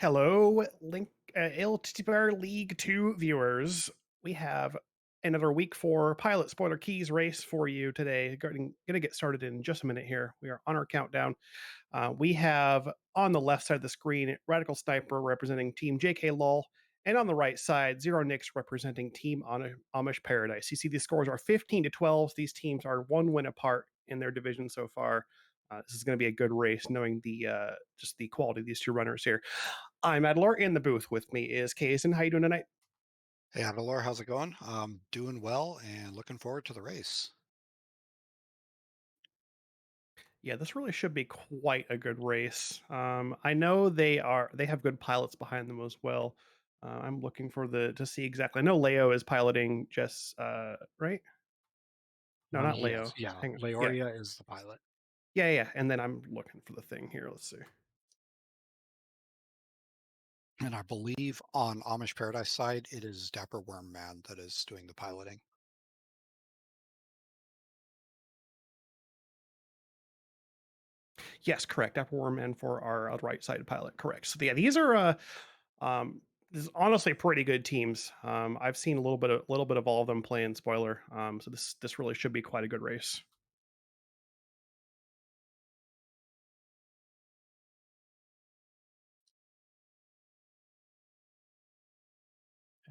Hello, ALTTPR League 2 viewers. We have another week 4 pilot spoiler keys race for you today. Going to get started in just a minute here. We are on our countdown. We have on the left side of the screen Radical Sniper representing Team JKLOL, and on the right side Zeronicks representing Team Amish Paradise. You see these scores are 15 to 12. These teams are one win apart in their division so far. This is going to be a good race, knowing the just the quality of these two runners here. I'm Adler. In the booth with me is Kaysen. How you doing tonight? Hey, Adalor, how's it going? Doing well and looking forward to the race. Yeah, this really should be quite a good race. I know they have good pilots behind them as well. I'm looking for the to see exactly. I know Leo is piloting Jess, right? No, not Yes, Leo. yeah, Hang on. Yeah, Leoria is the pilot. yeah. And then I'm looking for the thing here. Let's see. And I believe on Amish Paradise side, it is Dapper Worm Man that is doing the piloting. Yes, correct. Upper Worm and for our right side pilot. Correct. So yeah, these are um this is honestly pretty good teams. I've seen a little bit of all of them playing spoiler. So this really should be quite a good race.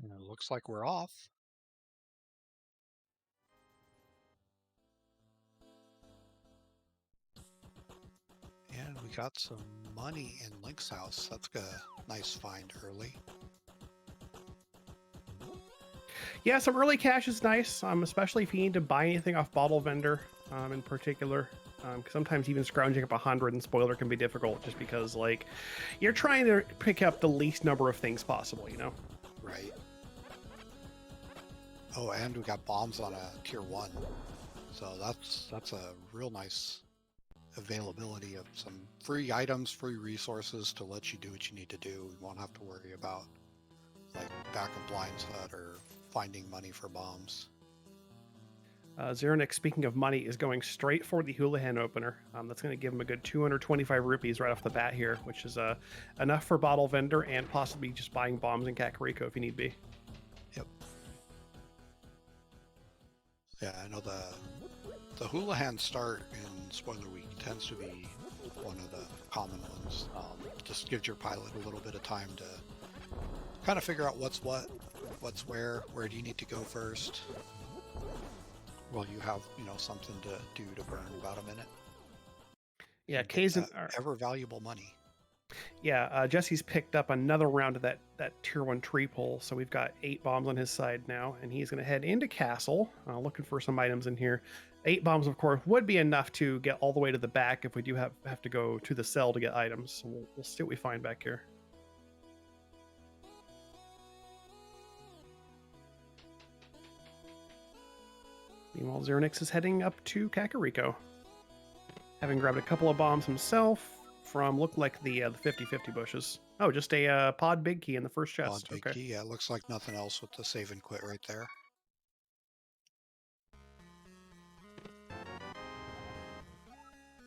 And it looks like we're off. And we got some money in Link's house. That's a nice find early. Yeah, some early cash is nice, especially if you need to buy anything off Bottle Vendor, in particular. 'Cause sometimes even scrounging up 100 in spoiler can be difficult, just because like you're trying to pick up the least number of things possible. Right. Oh, and we got bombs on a tier 1. So that's a real nice availability of some free items, free resources to let you do what you need to do. We won't have to worry about like back of Blind's Hut or finding money for bombs. Zeronik, speaking of money, is going straight for the Houlihan opener. That's going to give him a good 225 rupees right off the bat here, which is enough for Bottle Vendor and possibly just buying bombs in Kakariko if you need be. Yep. Yeah, I know the Houlihan start in Spoiler Week tends to be one of the common ones. Just gives your pilot a little bit of time to kind of figure out what's what, what's where do you need to go first. Well, you have, something to do to burn about a minute Yeah, and get Kaizen. that ever valuable money. Yeah, Jesse's picked up another round of that tier 1 tree pull, so we've got 8 bombs on his side now, and he's going to head into castle, looking for some items in here. 8 bombs, of course, would be enough to get all the way to the back if we do have to go to the cell to get items. So we'll see what we find back here. Meanwhile, Zeronicks is heading up to Kakariko, having grabbed a couple of bombs himself from look like the 50/50 bushes. Oh, just a pod big key in the first Odd chest. big Okay. key. Yeah, it looks like nothing else with the save and quit right there.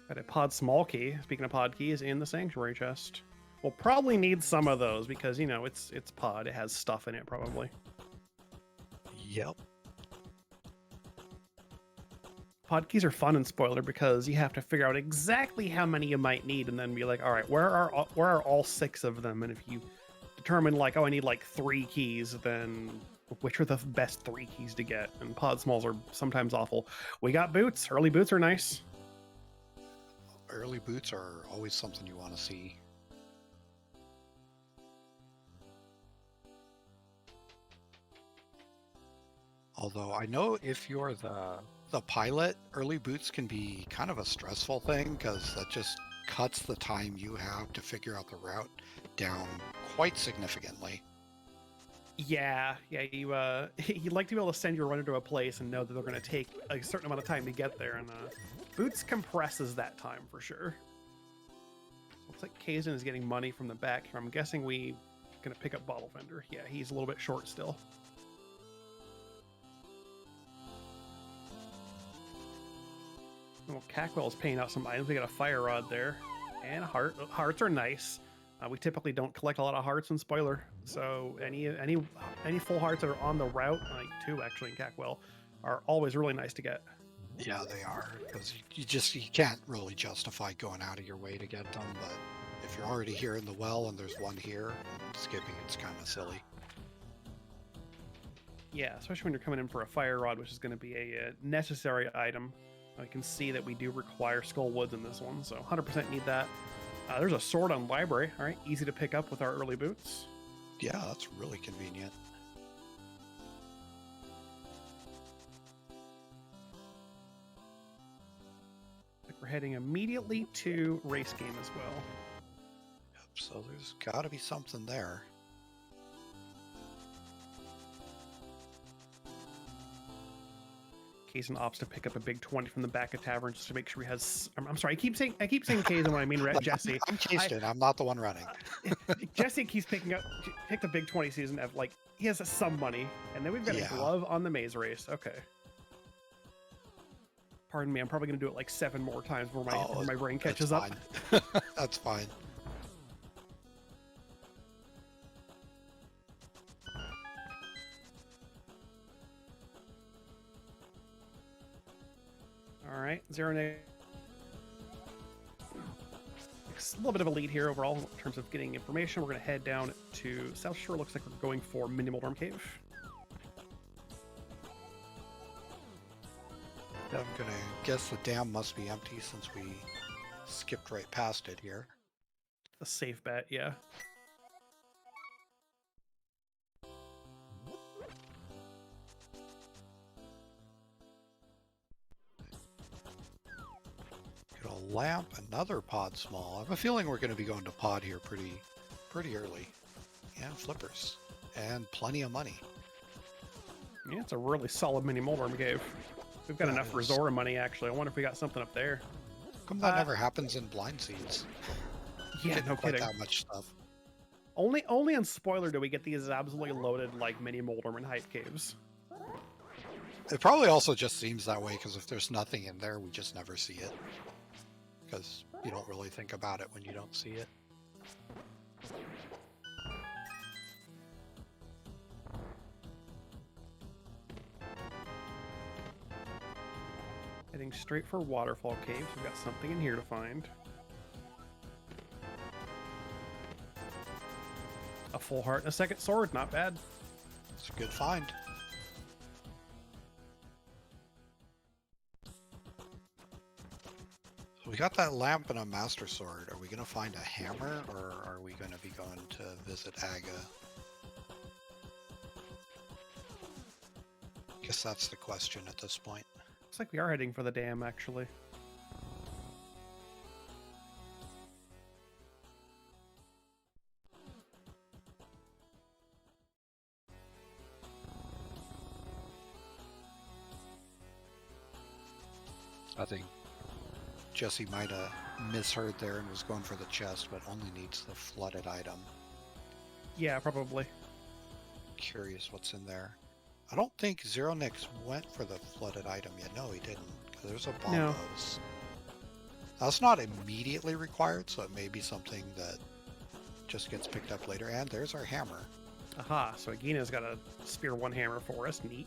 Got a pod small key. Speaking of pod keys, in the sanctuary chest. We'll probably need some of those because it's pod. It has stuff in it probably. Yep. Pod keys are fun in spoiler because you have to figure out exactly how many you might need and then be like, all right, where are all 6 of them? And if you determine like, oh, I need like 3 keys, then which are the best 3 keys to get? And pod smalls are sometimes awful. We got boots. Early boots are nice. Early boots are always something you want to see. Although I know if you're the pilot, early boots can be kind of a stressful thing because that just cuts the time you have to figure out the route down quite significantly. Yeah, you'd like to be able to send your runner to a place and know that they're going to take a certain amount of time to get there, and Boots compresses that time for sure. Looks like Kaizen is getting money from the back here. I'm guessing we going to pick up Bottle Vendor. Yeah, he's a little bit short still. Well, Cackwell's paying out some items. We got a fire rod there and a heart. Hearts are nice. We typically don't collect a lot of hearts in spoiler, so any full hearts that are on the route, like 2 actually in CACWell, are always really nice to get. Yeah, they are, because you can't really justify going out of your way to get them, but if you're already here in the well and there's one here, skipping it's kind of silly. Yeah, especially when you're coming in for a fire rod, which is going to be a necessary item. I can see that we do require skull woods in this one, so 100% need that. There's a sword on library. All right, easy to pick up with our early boots. Yeah, that's really convenient. I think we're heading immediately to race game as well. Yep, so there's got to be something there. Kaysen opts to pick up a big 20 from the back of tavern just to make sure he has. I'm sorry, I keep saying Kaysen when I mean Jesse. I'm Kaysen. I'm not the one running. Jesse keeps picked a big 20 season of like he has some money, and then we've got a glove on the maze race. Okay. Pardon me, I'm probably gonna do it like 7 more times before my brain catches up. That's fine. All right, Zeronicks. A little bit of a lead here overall in terms of getting information. We're going to head down to South Shore. Looks like we're going for Mini Moldorm Cave. I'm going to guess the dam must be empty since we skipped right past it here. A safe bet, yeah. Get a lamp, another pod small. I have a feeling we're going to be going to pod here pretty early. Yeah, flippers. And plenty of money. Yeah, it's a really solid Mini Moldorm Cave. We've got enough Resora money, actually. I wonder if we got something up there. How come that never happens in blind seeds? Yeah, no kidding. That much stuff. Only on spoiler do we get these absolutely loaded like Mini Moldorm and Hype Caves. It probably also just seems that way because if there's nothing in there, we just never see it. Because you don't really think about it when you don't see it. Heading straight for Waterfall Caves. We've got something in here to find. A full heart and a second sword, not bad. It's a good find. So we got that lamp and a master sword. Are we going to find a hammer or are we going to be going to visit Aga? Guess that's the question at this point. Looks like we are heading for the dam, actually. I think Jesse might have misheard there and was going for the chest, but only needs the flooded item. Yeah, probably. Curious what's in there. I don't think Zeronicks went for the flooded item yet. No, he didn't. Because there's a bombos. No. That's not immediately required, so it may be something that just gets picked up later. And there's our hammer. Aha, so Agina's got a spear 1 hammer for us. Neat.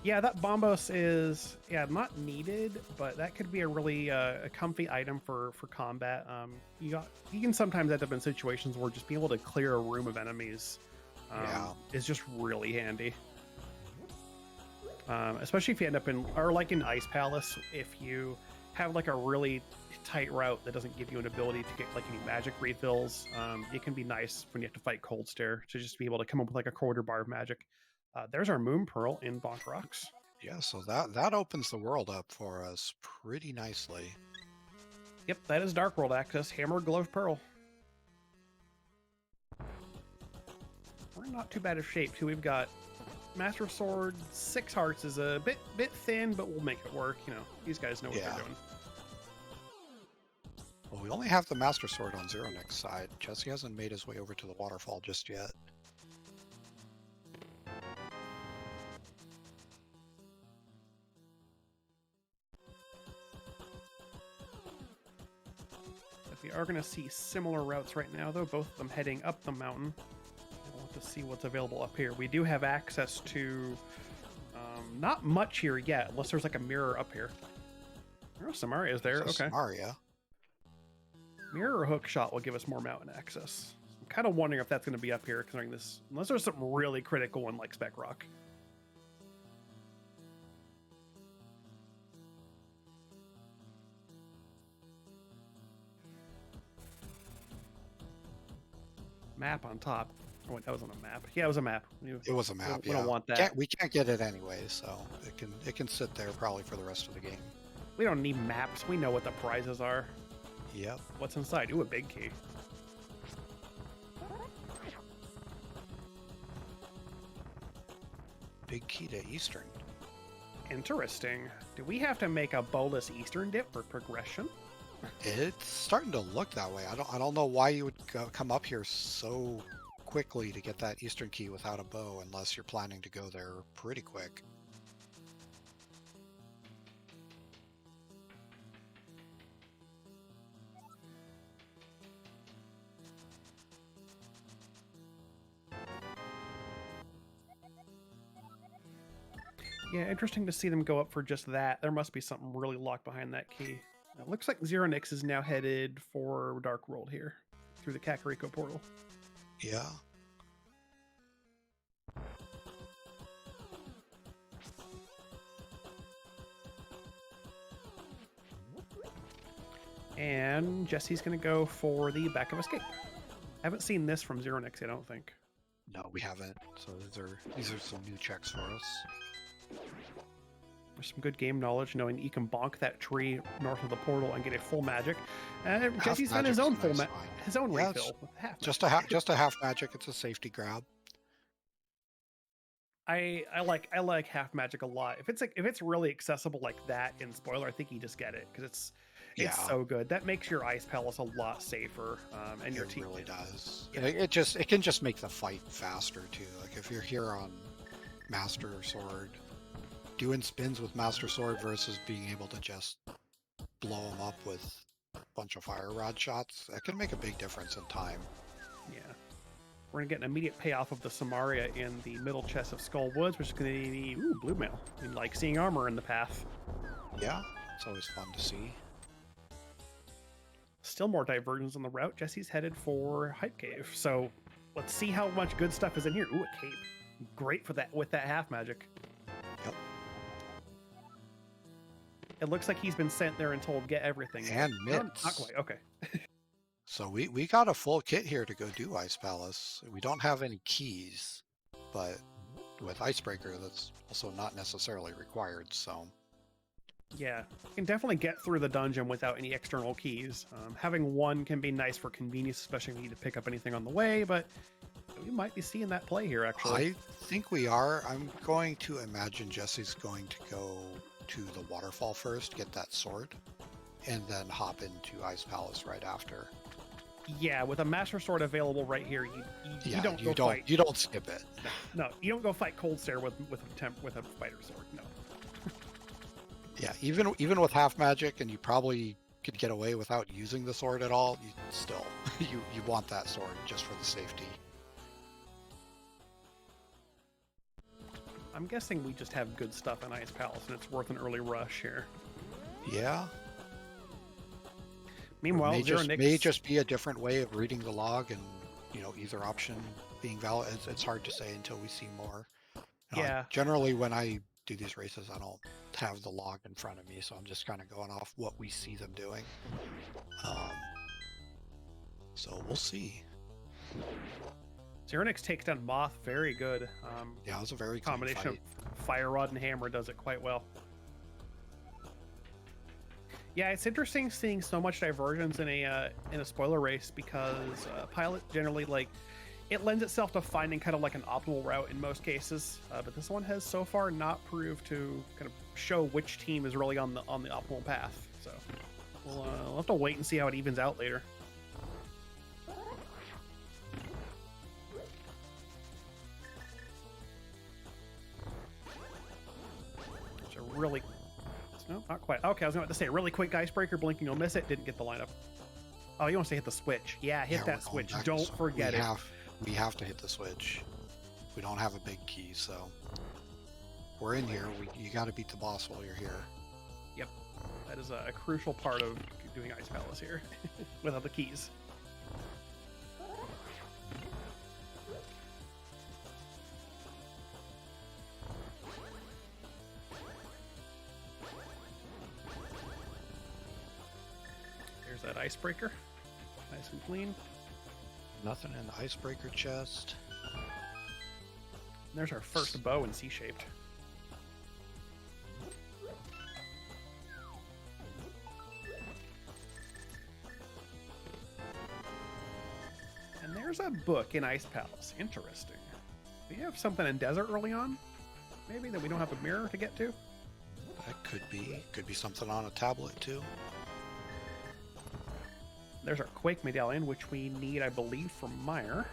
Yeah, that bombos is not needed, but that could be a really a comfy item for combat. You can sometimes end up in situations where just being able to clear a room of enemies is just really handy. Especially if you end up in Ice Palace, if you have like a really tight route that doesn't give you an ability to get like any magic refills, it can be nice when you have to fight Cold Stare to just be able to come up with like a quarter bar of magic. There's our Moon Pearl in Bonk Rocks. Yeah, so that opens the world up for us pretty nicely. Yep, that is Dark World access. Hammer, Glove, Pearl. We're in not too bad of shape too. We've got Master Sword. 6 hearts is a bit thin, but we'll make it work. You know, these guys know what they're doing. Well, we only have the Master Sword on Zeronicks' side. Jesse hasn't made his way over to the waterfall just yet. We are going to see similar routes right now, though, both of them heading up the mountain. We'll have to see what's available up here. We do have access to not much here yet, unless there's like a mirror up here. Oh, Samaria's there. Okay. Samaria. Mirror hook shot will give us more mountain access. I'm kind of wondering if that's going to be up here, considering this, unless there's something really critical one like Spec Rock. Map on top. Oh, wait, that wasn't a map. Yeah, it was a map. It was a map. We don't want that. We can't get it anyway, so it can sit there probably for the rest of the game. We don't need maps. We know what the prizes are. Yep. What's inside? Ooh, a big key. Big key to Eastern. Interesting. Do we have to make a bonus Eastern dip for progression? It's starting to look that way. I don't know why you would come up here so quickly to get that Eastern key without a bow, unless you're planning to go there pretty quick. Yeah, interesting to see them go up for just that. There must be something really locked behind that key. It looks like Zeronicks is now headed for Dark World here, through the Kakariko portal. Yeah. And Jesse's going to go for the Back of Escape. I haven't seen this from Zeronicks, I don't think. No, we haven't. So these are some new checks for us. There's some good game knowledge, knowing you can bonk that tree north of the portal and get a full magic. Jesse's done his own his own refill with half. Just a half magic. It's a safety grab. I like half magic a lot. If it's really accessible like that in spoiler, I think you just get it because it's so good. That makes your Ice Palace a lot safer, and your team really does. Yeah. It can just make the fight faster too. Like if you're here on Master Sword, doing spins with Master Sword versus being able to just blow them up with a bunch of fire rod shots, that can make a big difference in time. Yeah. We're going to get an immediate payoff of the Samaria in the middle chest of Skull Woods, which is going to be, blue mail. I mean, like seeing armor in the path. Yeah, it's always fun to see. Still more diversions on the route. Jesse's headed for Hype Cave. So let's see how much good stuff is in here. Ooh, a cape. Great for that with that half magic. Yep. It looks like he's been sent there and told, get everything. And mitts. Not quite, okay. So we got a full kit here to go do Ice Palace. We don't have any keys, but with Icebreaker, that's also not necessarily required, so... Yeah, you can definitely get through the dungeon without any external keys. Having one can be nice for convenience, especially if you need to pick up anything on the way, but we might be seeing that play here, actually. I think we are. I'm going to imagine Jesse's going to go to the waterfall first, get that sword, and then hop into Ice Palace right after. Yeah, with a Master Sword available right here, you don't skip it. No, you don't go fight Cold Stare with a fighter sword. No. Yeah, even with half magic, and you probably could get away without using the sword at all. You want that sword just for the safety. I'm guessing we just have good stuff in Ice Palace, and it's worth an early rush here. Yeah. Meanwhile, Zeronicks may just be a different way of reading the log, and either option being valid. It's hard to say until we see more. Yeah. Generally, when I do these races, I don't have the log in front of me, so I'm just kind of going off what we see them doing. So we'll see. Zeronicks takes down Moth, very good. Yeah, it was a very combination of Fire Rod and Hammer does it quite well. Yeah, it's interesting seeing so much divergence in a spoiler race because Pilot generally it lends itself to finding kind of like an optimal route in most cases, but this one has so far not proved to kind of show which team is really on the optimal path. So we'll have to wait and see how it evens out later. It's a really no, not quite. Okay, I was going to say really quick icebreaker, blinking, you'll miss it. Didn't get the lineup. Oh, you want to hit the switch. Yeah, hit Yeah, that we're going switch. back Don't forget it. We have to hit the switch. We don't have a big key, so we're in here. You got to beat the boss while you're here. Yep. That is a crucial part of doing Ice Palace here without the keys. There's that icebreaker. Nice and clean. Nothing in the icebreaker chest. And there's our first bow in C-shaped. And there's a book in Ice Palace. Interesting. We have something in Desert early on? Maybe that we don't have a mirror to get to? That could be. Could be something on a tablet, too. There's our Quake medallion, which we need, I believe, from Meyer.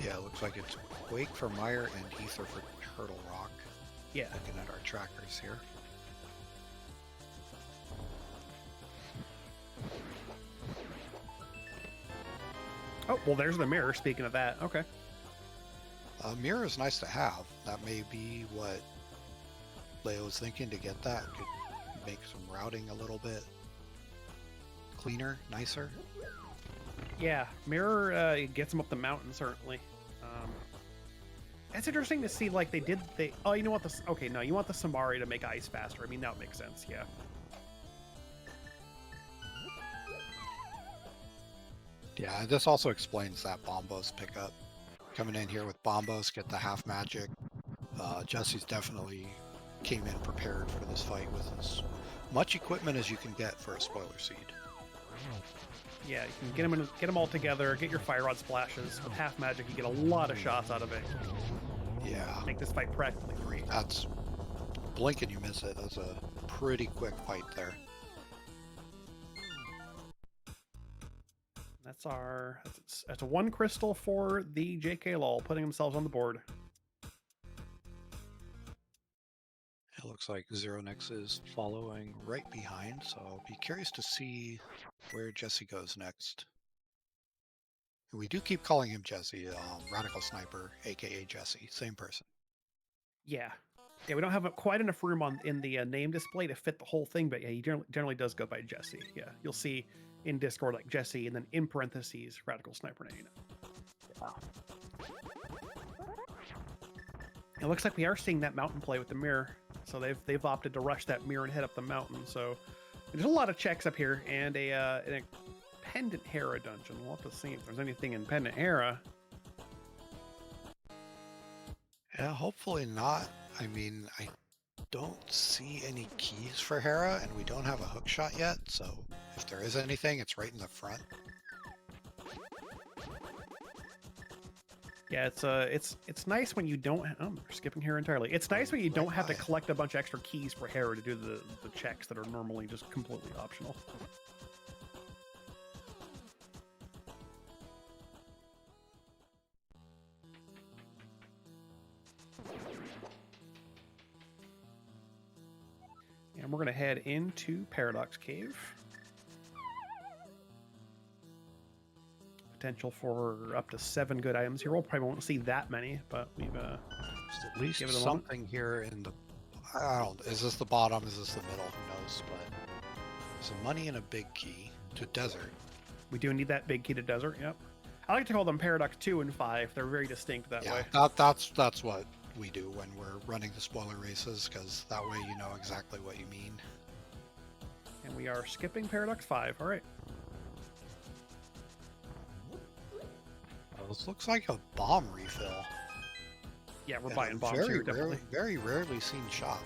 Yeah, it looks like it's Quake for Meyer and Ether for Turtle Rock. Yeah. Looking at our trackers here. Oh, well, there's the mirror, speaking of that. Okay. A mirror is nice to have. That may be what Leo's thinking to get that. Could make some routing a little bit cleaner, nicer. Yeah, mirror gets them up the mountain, certainly. It's interesting to see, like, oh, you know what, okay, no, you want the Samari to make ice faster. I mean, that would make sense, yeah. Yeah, this also explains that Bombos pickup. Coming in here with Bombos, get the half magic. Jesse's definitely came in prepared for this fight with as much equipment as you can get for a spoiler seed. Yeah, you can get them all together, get your fire rod splashes. With half magic, you get a lot of shots out of it. Yeah. Make this fight practically free. That's... blink and you miss it. That's a pretty quick fight there. That's a 1 crystal for the JKLOL, putting themselves on the board. It looks like Zeronicks is following right behind, so I'll be curious to see where Jesse goes next. We do keep calling him Jesse, Radical Sniper, aka Jesse, same person. Yeah. Yeah, we don't have quite enough room in the name display to fit the whole thing, but yeah, he generally does go by Jesse. Yeah, you'll see in Discord like Jesse, and then in parentheses, RadicalSniper99. Yeah. It looks like we are seeing that mountain play with the mirror, so they've opted to rush that mirror and head up the mountain. So there's a lot of checks up here, and a Pendant Hera dungeon. We'll have to see if there's anything in Pendant Hera. Yeah, hopefully not. I mean, I don't see any keys for Hera, and we don't have a hook shot yet, so if there is anything, it's right in the front. Yeah, it's nice when you don't. Oh, we're skipping here entirely. It's nice when you don't have to collect a bunch of extra keys for Hera to do the checks that are normally just completely optional. And we're going to head into Paradox Cave. Potential for up to 7 good items here. We'll probably won't see that many, but we've There's at least something here in the... I don't... Is this the bottom? Is this the middle? Who knows? But some money and a big key to desert. We do need that big key to desert, yep. I like to call them Paradox 2 and 5. They're very distinct that way. That's what we do when we're running the spoiler races, because that way you know exactly what you mean. And we are skipping Paradox 5. All right. Well, this looks like a bomb refill. Yeah, we're buying bombs here, definitely. Very rarely seen shop.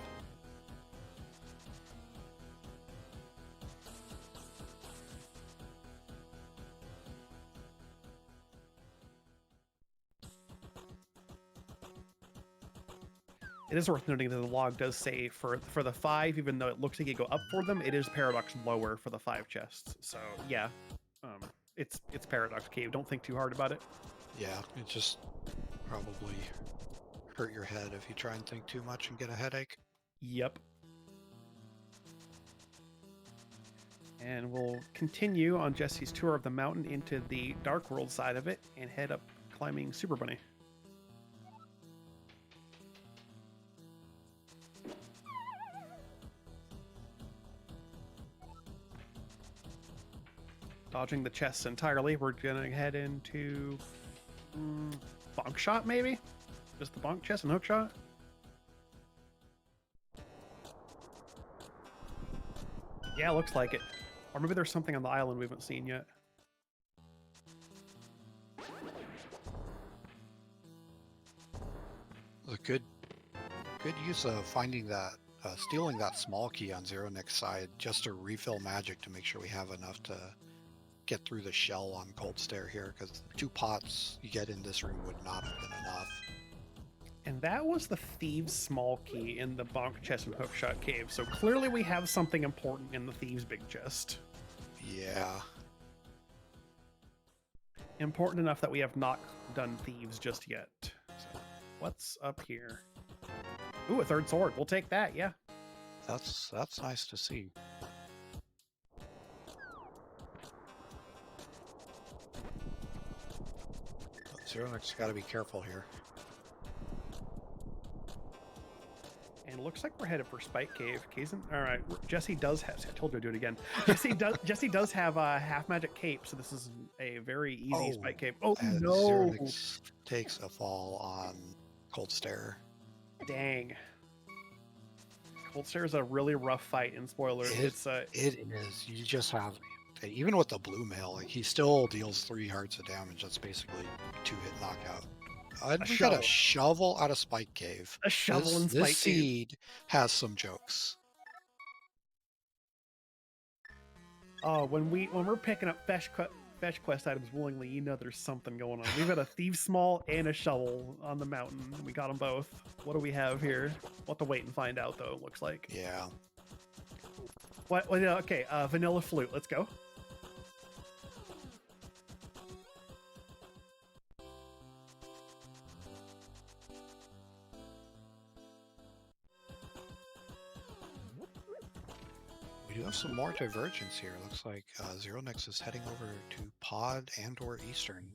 It is worth noting that the log does say for the 5, even though it looks like you go up for them, it is Paradox lower for the 5 chests. So yeah, it's Paradox Cave. Don't think too hard about it. Yeah, it just probably hurt your head if you try and think too much and get a headache. Yep. And we'll continue on Jesse's tour of the mountain into the Dark World side of it and head up climbing Super Bunny. Dodging the chests entirely, we're gonna head into bonk shot, maybe? Just the bonk chest and hook shot? Yeah, looks like it. Or maybe there's something on the island we haven't seen yet. A good use of finding that, stealing that small key on Zeronicks side just to refill magic to make sure we have enough to get through the shell on Cold Stare here, because 2 pots you get in this room would not have been enough. And that was the Thieves' small key in the bonk chest and hookshot cave. So clearly we have something important in the Thieves' big chest. Yeah. Important enough that we have not done Thieves just yet. So what's up here? Ooh, a 3rd sword. We'll take that, yeah. That's nice to see. Zeronicks got to be careful here. And it looks like we're headed for Spike Cave. Kazan, all right. Jesse does have. I told you to do it again. Jesse does have a half magic cape, so this is a very easy Spike Cave. Oh and no! Zeronicks takes a fall on Cold Stare. Dang. Cold Stare is a really rough fight in spoiler. It is. You just have, even with the blue mail, like, he still deals 3 hearts of damage. That's basically 2-hit knockout. We got a shovel out of Spike Cave. A shovel in Spike Cave. This seed has some jokes. Oh, when we're picking up fetch quest items willingly, you know there's something going on. We've got a Thieves' Small and a shovel on the mountain. We got them both. What do we have here? We'll have to wait and find out, though, it looks like. Yeah. What? Okay, Vanilla Flute. Let's go. We do have some more divergence here. Looks like Zeronicks is heading over to Pod and/or Eastern.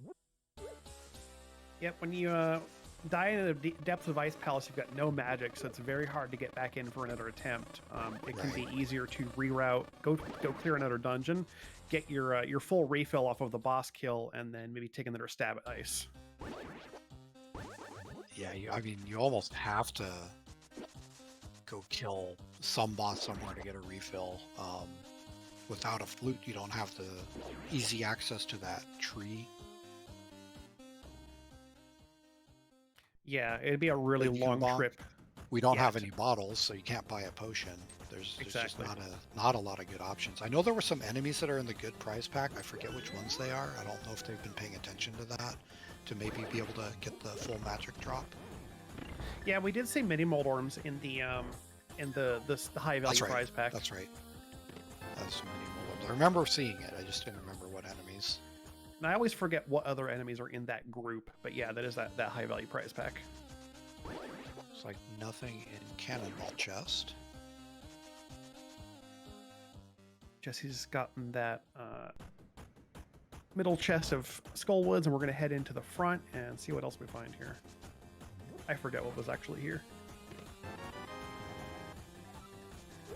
Yep, when you die in the depths of Ice Palace, you've got no magic, so it's very hard to get back in for another attempt. It can be easier to reroute, go clear another dungeon, get your full refill off of the boss kill, and then maybe take another stab at Ice. Yeah, I mean, you almost have to go kill some boss somewhere to get a refill. Without a flute, you don't have the easy access to that tree. Yeah, it'd be a really long trip. We don't have any bottles, so you can't buy a potion. There's just not a lot of good options. I know there were some enemies that are in the good prize pack. I forget which ones they are. I don't know if they've been paying attention to that to maybe be able to get the full magic drop. Yeah, we did see mini mold orms in the high value prize pack. That's right. That's mini mold. I remember seeing it. I just didn't remember what enemies. And I always forget what other enemies are in that group, but yeah, that is that high value prize pack. It's like nothing in Cannonball Chest. Jesse's gotten that middle chest of Skullwoods, and we're going to head into the front and see what else we find here. I forget what was actually here.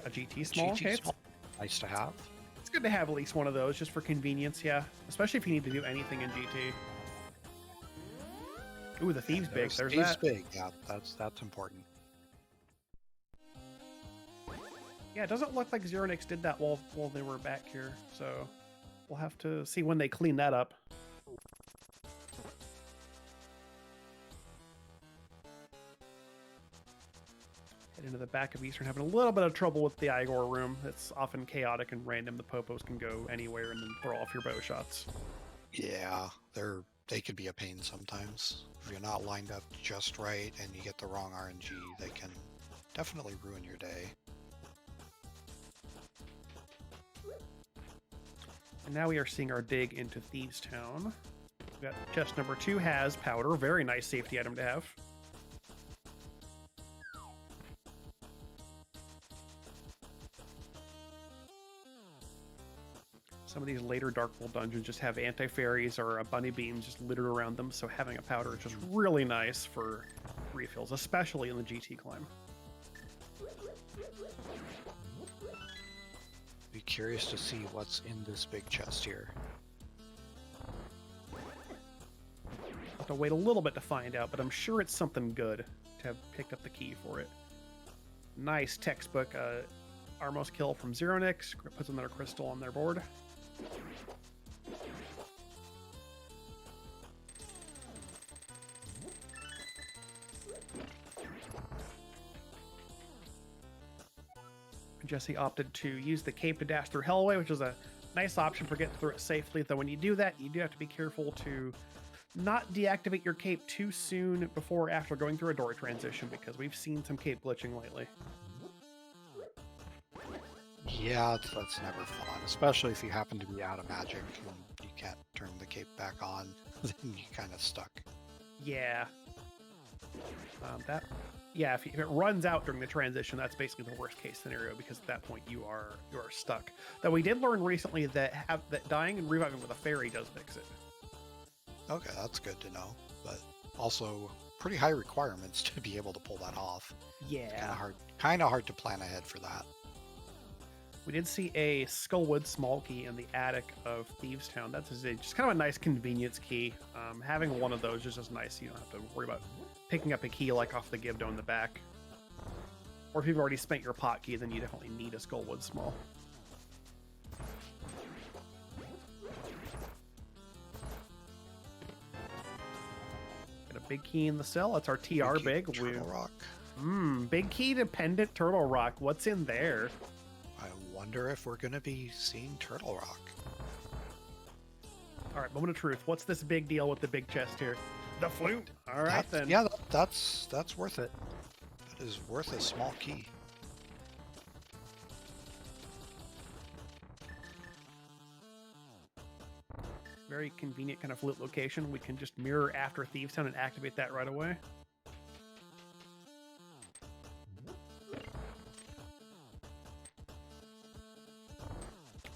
A GT small? GT small. Nice to have. It's good to have at least one of those, just for convenience, yeah. Especially if you need to do anything in GT. Ooh, the Thieves Big. There's Thieves that. Big, yeah, that's important. Yeah, it doesn't look like Zeronicks did that while they were back here, so we'll have to see when they clean that up. Head into the back of Eastern, having a little bit of trouble with the Igor room. It's often chaotic and random. The popos can go anywhere and then throw off your bow shots. Yeah, they could be a pain sometimes. If you're not lined up just right and you get the wrong RNG, they can definitely ruin your day. And now we are seeing our dig into Thieves Town. We've got chest number 2 has powder. Very nice safety item to have. Some of these later Dark World dungeons just have anti-fairies or bunny beams just littered around them, so having a powder is just really nice for refills, especially in the GT climb. Be curious to see what's in this big chest here. I'll have to wait a little bit to find out, but I'm sure it's something good to have picked up the key for it. Nice textbook Armos kill from Zeronicks. Puts another crystal on their board. Jesse opted to use the cape to dash through Hellway, which is a nice option for getting through it safely. Though when you do that, you do have to be careful to not deactivate your cape too soon before or after going through a door transition, because we've seen some cape glitching lately. Yeah, that's never fun, especially if you happen to be out of magic and you can't turn the cape back on. Then you're kind of stuck. Yeah. Yeah, if it runs out during the transition, that's basically the worst case scenario, because at that point you are stuck. Though we did learn recently that dying and reviving with a fairy does fix it. Okay, that's good to know, but also pretty high requirements to be able to pull that off. Yeah. Kind of hard to plan ahead for that. We did see a Skullwood small key in the attic of Thieves Town. That's just kind of a nice convenience key. Having one of those is just nice. You don't have to worry about picking up a key like off the Gibdo in the back. Or if you've already spent your pot key, then you definitely need a Skullwood small. Got a big key in the cell. That's our TR big. Turtle Rock. Big key dependent Turtle Rock. What's in there? I wonder if we're going to be seeing Turtle Rock. All right, moment of truth. What's this big deal with the big chest here? The flute. All right, then. Yeah, that's worth it. That is worth a small key. Very convenient kind of flute location. We can just mirror after Thieves Town and activate that right away.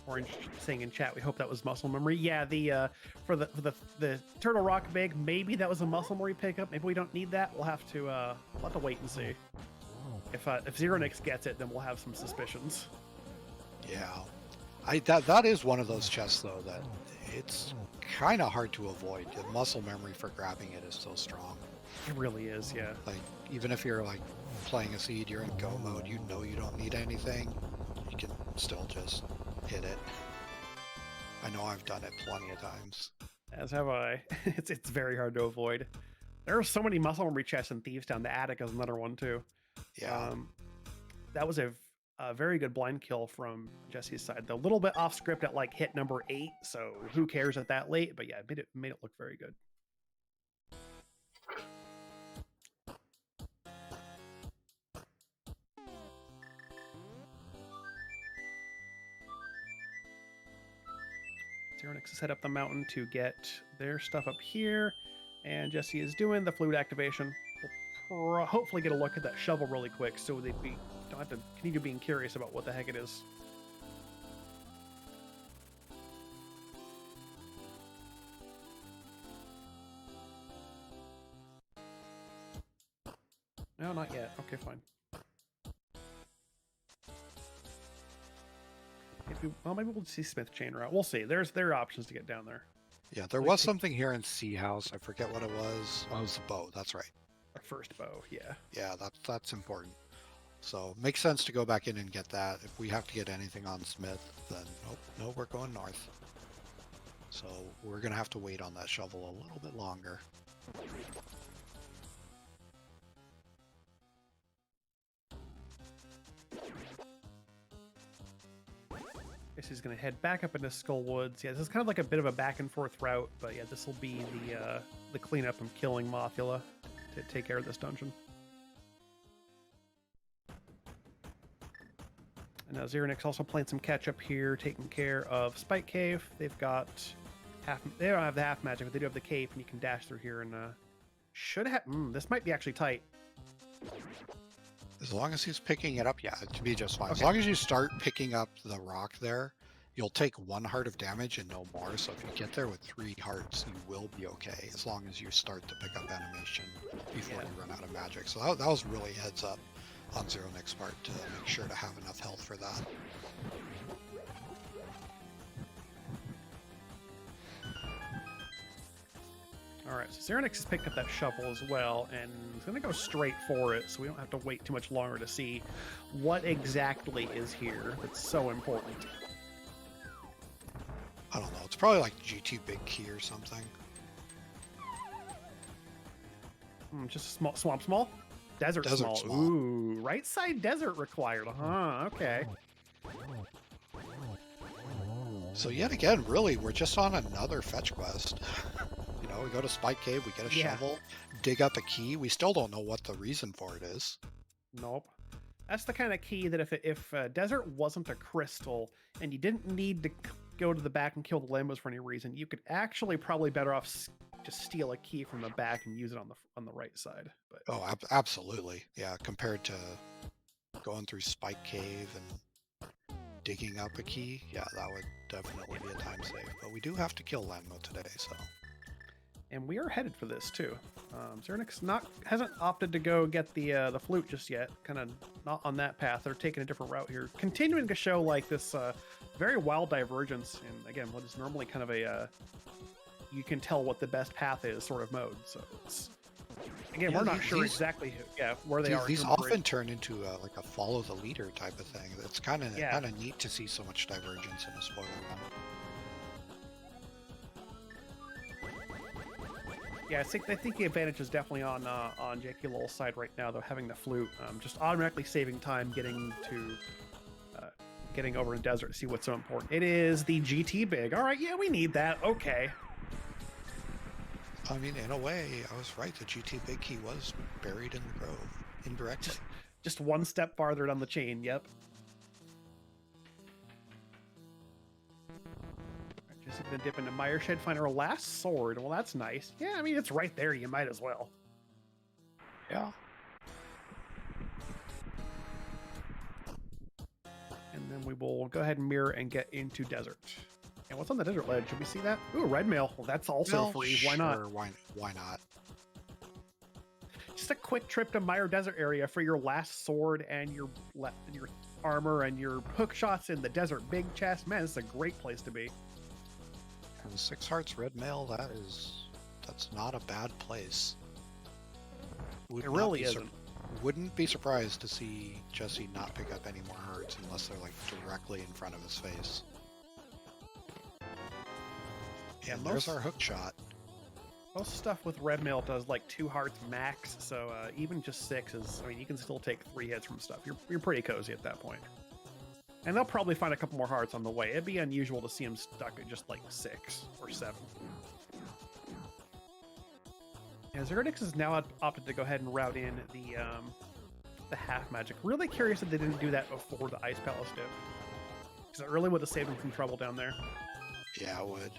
Orange saying in chat, we hope that was muscle memory. Yeah, for the Turtle Rock big, maybe that was a muscle memory pickup. Maybe we don't need that. We'll have to wait and see. If Zeronicks gets it, then we'll have some suspicions. Yeah, that is one of those chests though that it's kind of hard to avoid. The muscle memory for grabbing it is so strong. It really is, yeah. Like even if you're like playing a seed, you're in go mode. You know you don't need anything. You can still just hit it. I know I've done it plenty of times. As have I. It's very hard to avoid. There are so many muscle memory chests in Thieves Town. The attic is another one too. Yeah. That was a very good blind kill from Jesse's side. A little bit off script at like hit number 8, so who cares at that late? But yeah, it made it look very good. Zeronicks has head up the mountain to get their stuff up here, and Jesse is doing the flute activation. We'll hopefully get a look at that shovel really quick, so we don't have to continue being curious about what the heck it is. No, not yet. Okay, fine. Maybe we'll see Smith Chain Route. We'll see. There are options to get down there. Yeah, there was something here in Sea House. I forget what it was. Oh, it was the bow. That's right. Our first bow, yeah. Yeah, that's important. So makes sense to go back in and get that. If we have to get anything on Smith, then no, we're going north. So we're gonna have to wait on that shovel a little bit longer. Guess he's gonna head back up into Skull Woods. Yeah, this is kind of like a bit of a back and forth route, but yeah, this will be the cleanup and killing Mothula to take care of this dungeon. And now Zeronicks also playing some catch up here, taking care of Spike Cave. They've got they don't have the half magic, but they do have the cave, and you can dash through here and should have. This might be actually tight. As long as he's picking it up, yeah, it should be just fine. Okay. As long as you start picking up the rock there, you'll take 1 heart of damage and no more. So if you get there with 3 hearts, you will be okay as long as you start to pick up animation before Yeah. you run out of magic. So that was really heads up on Zeronicks' part to make sure to have enough health for that. All right, so Zeronicks has picked up that shovel as well, and he's going to go straight for it, so we don't have to wait too much longer to see what exactly is here that's so important. I don't know. It's probably like GT Big Key or something. Just a swamp small? Desert small. Ooh, right side desert required, huh? Okay. So yet again, really, we're just on another fetch quest. You know, we go to Spike Cave, we get a shovel, dig up a key. We still don't know what the reason for it is. Nope. That's the kind of key that if desert wasn't a crystal and you didn't need to go to the back and kill the Lambos for any reason, you could actually probably better off just steal a key from the back and use it on the right side. But oh, absolutely, yeah. Compared to going through Spike Cave and digging up a key, yeah, that would definitely be a time save. But we do have to kill Lambo today, so. And we are headed for this too. Zeronicks hasn't opted to go get the flute just yet. Kind of not on that path. They're taking a different route here, continuing to show like this very wild divergence. And again, what is normally kind of a you can tell what the best path is sort of mode. So it's, again, we're not sure exactly where they are. These often turn into like a follow the leader type of thing. It's kind of neat to see so much divergence in a spoiler mode. Yeah, I think the advantage is definitely on JKLOL's side right now, though, having the flute. Just automatically saving time getting over in desert to see what's so important. It is the GT Big. All right, yeah, we need that. Okay. I mean, in a way, I was right. The GT Big Key was buried in the grove, indirectly. Just one step farther down the chain, yep. Just gonna dip into Mire Shed, find our last sword. Well, that's nice. Yeah, I mean, it's right there. You might as well. Yeah. And then we will go ahead and mirror and get into desert. And what's on the desert ledge? Should we see that? Ooh, red mail. Well, that's also free. Why not? Why not? Just a quick trip to Mire Desert area for your last sword and your armor and your hook shots in the desert big chest. Man, this is a great place to be. And 6 hearts red mail, that's not a bad place. It really isn't. Wouldn't be surprised to see Jesse not pick up any more hearts unless they're like directly in front of his face. Yeah, and there's our hook shot. Most stuff with red mail does like 2 hearts max, so even just 6 is, I mean, you can still take 3 hits from stuff. You're pretty cozy at that point. And they'll probably find a couple more hearts on the way. It'd be unusual to see them stuck at just like 6 or 7. Yeah, Zeronicks has now opted to go ahead and route in the half magic. Really curious that they didn't do that before the Ice Palace did. Because it really would have saved them from trouble down there. Yeah, it would.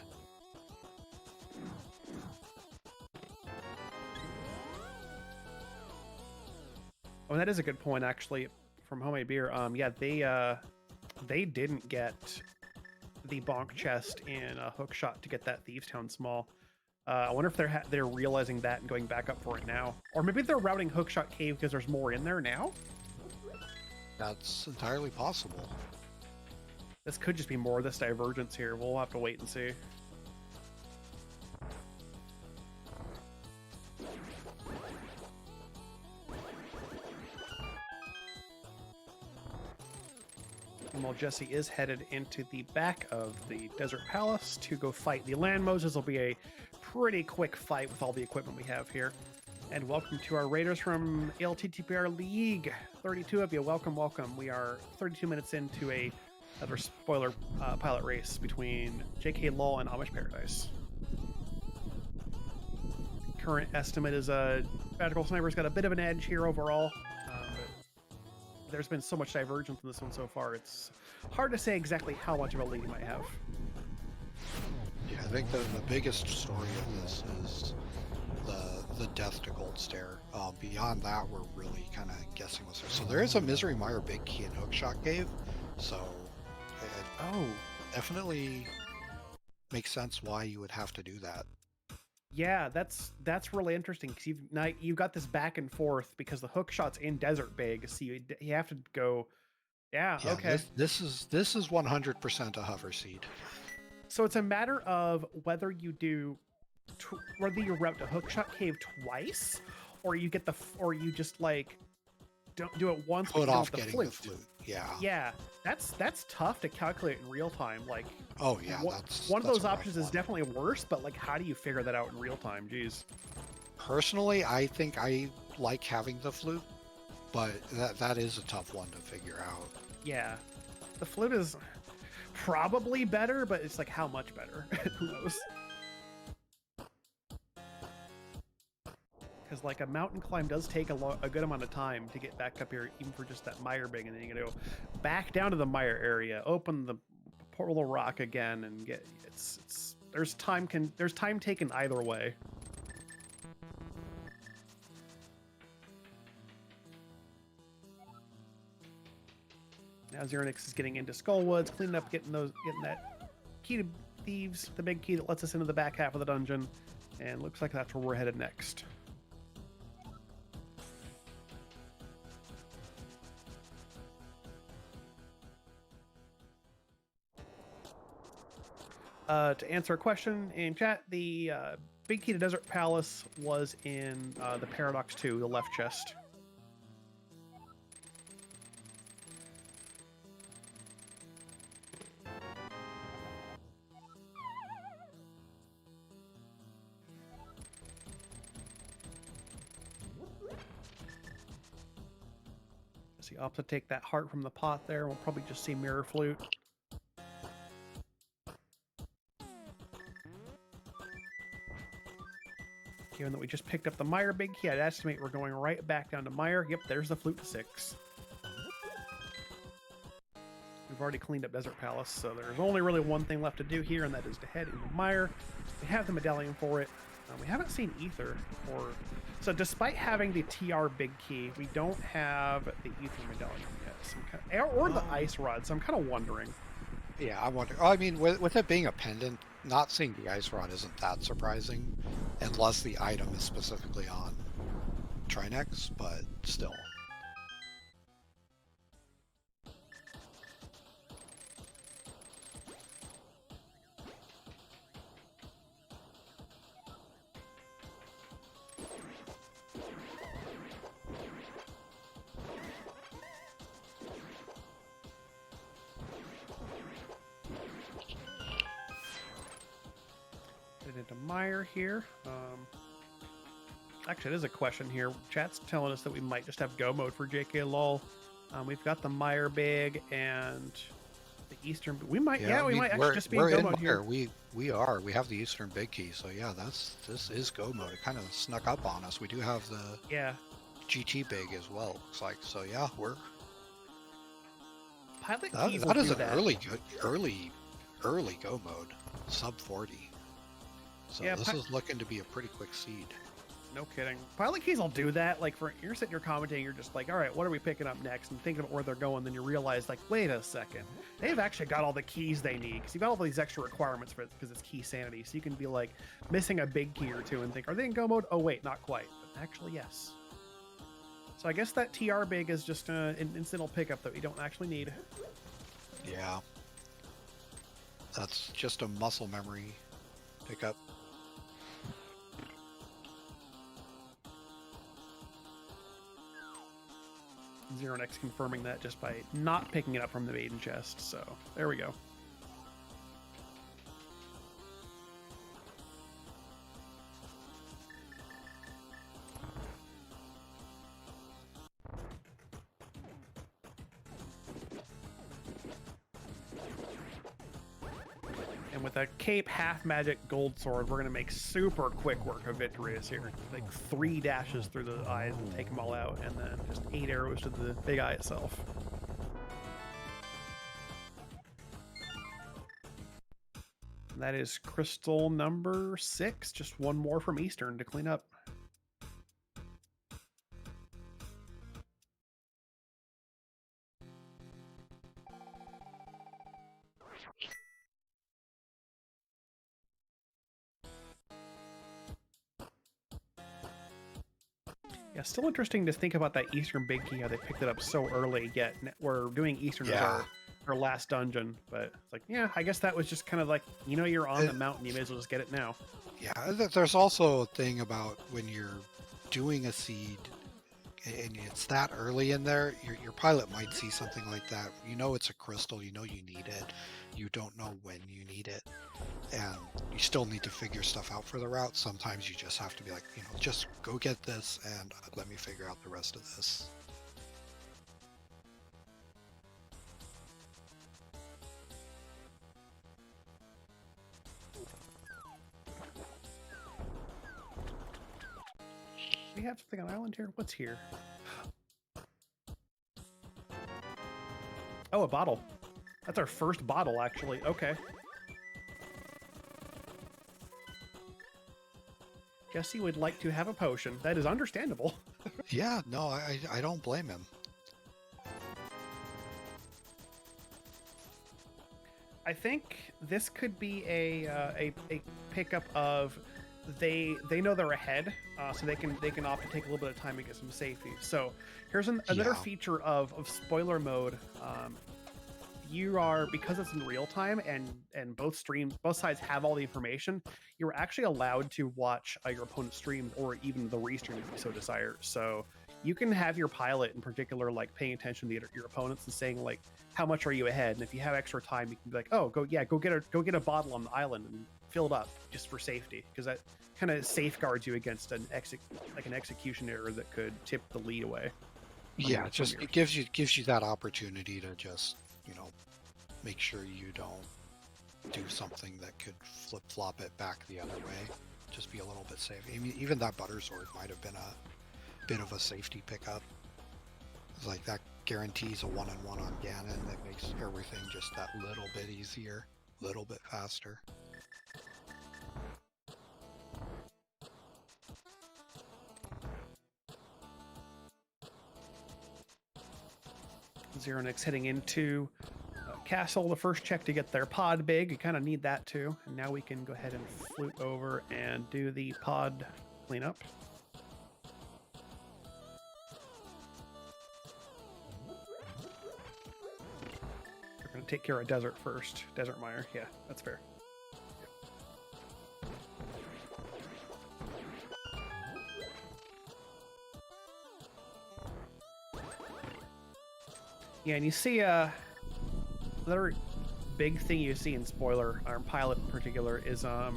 Oh, and that is a good point, actually, from Homemade Beer. Yeah, they didn't get the bonk chest in a hook shot to get that Thieves Town small. I wonder if they're realizing that and going back up for it now, or maybe they're routing Hookshot Cave because there's more in there now. That's entirely possible. This could just be more of this divergence here. We'll have to wait and see. And while Jesse is headed into the back of the Desert Palace to go fight the Landmos, this will be a pretty quick fight with all the equipment we have here. And welcome to our raiders from ALTTPR League. 32 of you, welcome, welcome. We are 32 minutes into another spoiler pilot race between JKLOL and Amish Paradise. Current estimate is RadicalSniper's got a bit of an edge here overall. There's been so much divergence in this one so far, it's hard to say exactly how much of a lead he might have. Yeah, I think the biggest story of this is the death to Gold Stare. Beyond that, we're really kind of guessing what's there. So there is a Misery Mire Big Key and Hookshot Cave. So, oh, definitely makes sense why you would have to do that. Yeah, that's really interesting because you've got this back and forth because the hook shot's in desert big, so you have to go. Yeah, Yeah, okay. this is 100% a hover seed. So it's a matter of whether you do whether you route to hookshot cave twice, or you get or you just like don't do it once, but Put you don't off have the getting the flute. flute. Yeah. Yeah, that's tough to calculate in real time. Like, Oh yeah, one of that's those a rough options is one. definitely worse, but like, how do you figure that out in real time? Jeez. Personally, I think I like having the flute, but that is a tough one to figure out. Yeah, the flute is probably better, but it's like how much better? Who knows? Because like a mountain climb does take a good amount of time to get back up here, even for just that mire big, and then you gotta go back down to the mire area, open the portal rock again, and get there's time taken either way. Now Zeronicks is getting into Skullwoods, cleaning up, getting that key to thieves, the big key that lets us into the back half of the dungeon, and looks like that's where we're headed next. To answer a question in chat, the big key to Desert Palace was in the Paradox 2, the left chest. So I'll have to take that heart from the pot there. We'll probably just see Mirror Flute. Given that we just picked up the Mire big key, I'd estimate we're going right back down to Mire. Yep, there's the flute to 6. We've already cleaned up Desert Palace, so there's only really one thing left to do here, and that is to head into Mire. We have the medallion for it. We haven't seen Ether, so despite having the TR big key, we don't have the Ether medallion yet. So or the ice rod, so I'm kind of wondering. Yeah, I wonder. I mean, with it being a pendant, not seeing the ice rod isn't that surprising, unless the item is specifically on Trinex, but still. Into Mire here. Actually, there's a question here. Chat's telling us that we might just have go mode for JKLOL. We've got the Mire big and the Eastern. We might, yeah, we might actually just be in go mode here. We have the Eastern big key, so yeah, this is go mode. It kind of snuck up on us. We do have the GT big as well. Looks like so. Yeah, we're pilot keys. That is an early go mode, sub 40. So yeah, this is looking to be a pretty quick seed. No kidding. Pilot keys will do that. Like, you're sitting here commentating, you're just like, all right, what are we picking up next? And thinking about where they're going, then you realize, like, wait a second. They've actually got all the keys they need. Because you've got all these extra requirements for it, because it's key sanity. So you can be, like, missing a big key or two and think, are they in go mode? Oh, wait, not quite. But actually, yes. So I guess that TR big is just an incidental pickup that we don't actually need. Yeah. That's just a muscle memory pickup. Zeronicks confirming that just by not picking it up from the maiden chest. So there we go. And with a cape, half magic, gold sword, we're going to make super quick work of Victorious here. Like 3 dashes through the eyes and take them all out, and then just 8 arrows to the big eye itself. And that is crystal number 6. Just one more from Eastern to clean up. It's still interesting to think about that Eastern Big Key, how they picked it up so early, yet we're doing Eastern as Yeah. our last dungeon. But it's like, yeah, I guess that was just kind of like, you know, you're on the mountain, you may as well just get it now. Yeah, there's also a thing about when you're doing a seed and it's that early in there, your pilot might see something like that. You know it's a crystal, you know you need it. You don't know when you need it. And you still need to figure stuff out for the route. Sometimes you just have to be like, you know, just go get this and let me figure out the rest of this. We have something on island here. What's here? Oh, a bottle. That's our first bottle, actually. Okay. Guess he would like to have a potion. That is understandable. Yeah, no, I don't blame him. I think this could be a pickup of they know they're ahead, so they can opt to take a little bit of time and get some safety. So here's another feature of spoiler mode. You are, because it's in real time and both sides have all the information, you're actually allowed to watch your opponent's streams or even the restream if you so desire. So you can have your pilot in particular like paying attention to your opponents and saying like, how much are you ahead? And if you have extra time, you can be like, oh, go get a bottle on the island and fill it up just for safety, because that kind of safeguards you against an execution error that could tip the lead away. Yeah, it gives you that opportunity to just, you know, make sure you don't do something that could flip-flop it back the other way. Just be a little bit safe. I mean, even that butter sword might have been a bit of a safety pickup. It's like that guarantees a one-on-one on Ganon that makes everything just that little bit easier, a little bit faster. Zeronicks heading into castle, the first check to get their pod big. You kind of need that too. And now we can go ahead and flute over and do the pod cleanup. We're going to take care of desert first. Desert mire. Yeah, that's fair. Yeah, and you see another big thing you see in spoiler, or pilot in particular, is the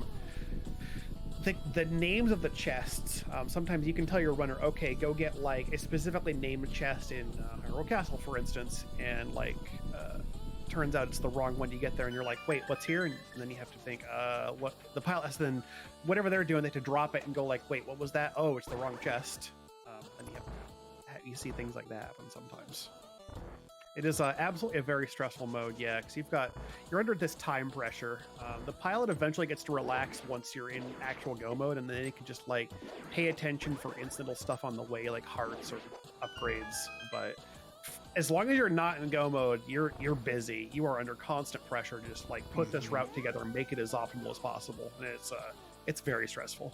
names of the chests. Sometimes you can tell your runner, okay, go get like a specifically named chest in Hyrule Castle, for instance, and like turns out it's the wrong one. You get there and you're like, wait, what's here? And then you have to think, what the pilot has to then, whatever they're doing, they have to drop it and go like, wait, what was that? Oh, it's the wrong chest. And you see things like that happen sometimes. It is absolutely a very stressful mode, yeah, because you're under this time pressure. The pilot eventually gets to relax once you're in actual go mode, and then you can just like pay attention for incidental stuff on the way, like hearts or upgrades. But as long as you're not in go mode, you're busy. You are under constant pressure to just like put this route together and make it as optimal as possible, and it's very stressful.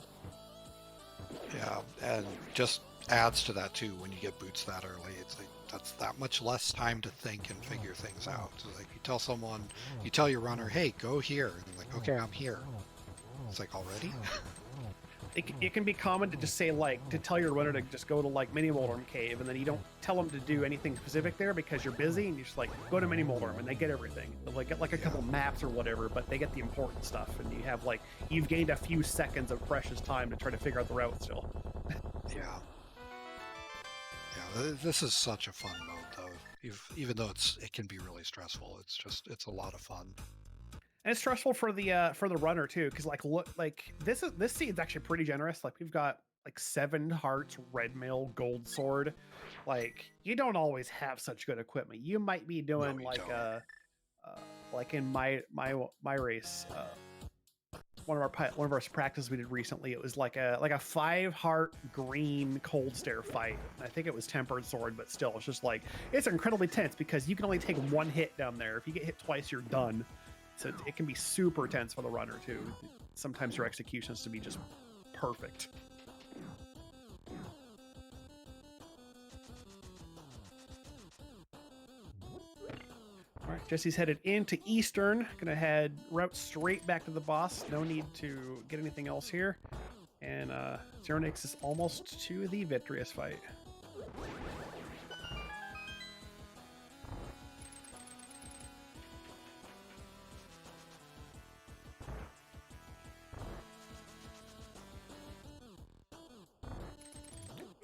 Yeah, and just adds to that too when you get boots that early. It's like that's that much less time to think and figure things out. So like you tell your runner, hey, go here, and they're like, okay, I'm here. It's like, already? It can be common to just say like, to tell your runner to just go to like Mini Moldorm Cave, and then you don't tell them to do anything specific there because you're busy, and you just like go to Mini Moldorm and they get everything. They'll like get like a couple maps or whatever, but they get the important stuff, and you have like, you've gained a few seconds of precious time to try to figure out the route still. Yeah. This is such a fun mode, though. Even though it can be really stressful, it's a lot of fun. And it's stressful for the runner too, because this seed's actually pretty generous. Like we've got like 7 hearts, red mail, gold sword. Like you don't always have such good equipment. You might be doing like in my race. One of our practices we did recently, it was like a 5 heart green cold stare fight. I think it was tempered sword, but still, it's just like, it's incredibly tense because you can only take 1 hit down there. If you get hit twice, you're done. So it can be super tense for the runner too. Sometimes your execution has to be just perfect. All right, Jesse's headed into Eastern. Gonna head route straight back to the boss. No need to get anything else here. And Zeronicks is almost to the victorious fight.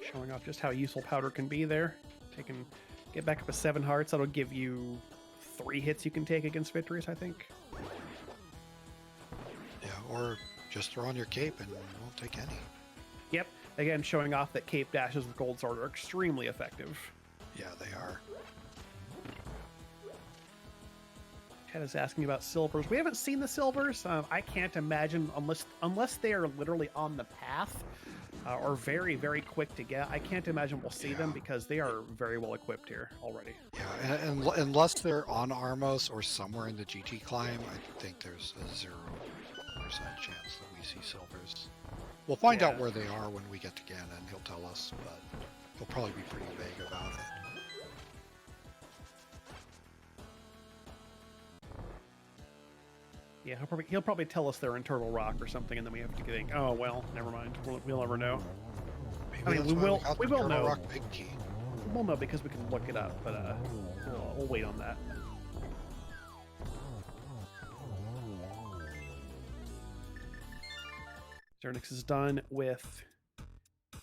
Showing off just how useful powder can be there. Get back up to 7 hearts. That'll give you 3 hits you can take against victories, I think. Yeah, or just throw on your cape and you won't take any. Yep. Again, showing off that cape dashes with Gold Sword are extremely effective. Yeah, they are. Ted is asking about silvers. We haven't seen the silvers. I can't imagine unless they are literally on the path or very, very quick to get. I can't imagine we'll see them because they are very well equipped here already. Yeah, and unless they're on Armos or somewhere in the GT climb, I think there's a 0% chance that we see silvers. We'll find out where they are when we get to Ganon. He'll tell us, but he'll probably be pretty vague about it. Yeah, he'll probably tell us they're in Turtle Rock or something, and then we have to get in. Oh well, never mind. We'll never know. Maybe we will know. Rock big key. We'll know because we can look it up, but we'll wait on that. Zeronicks is done with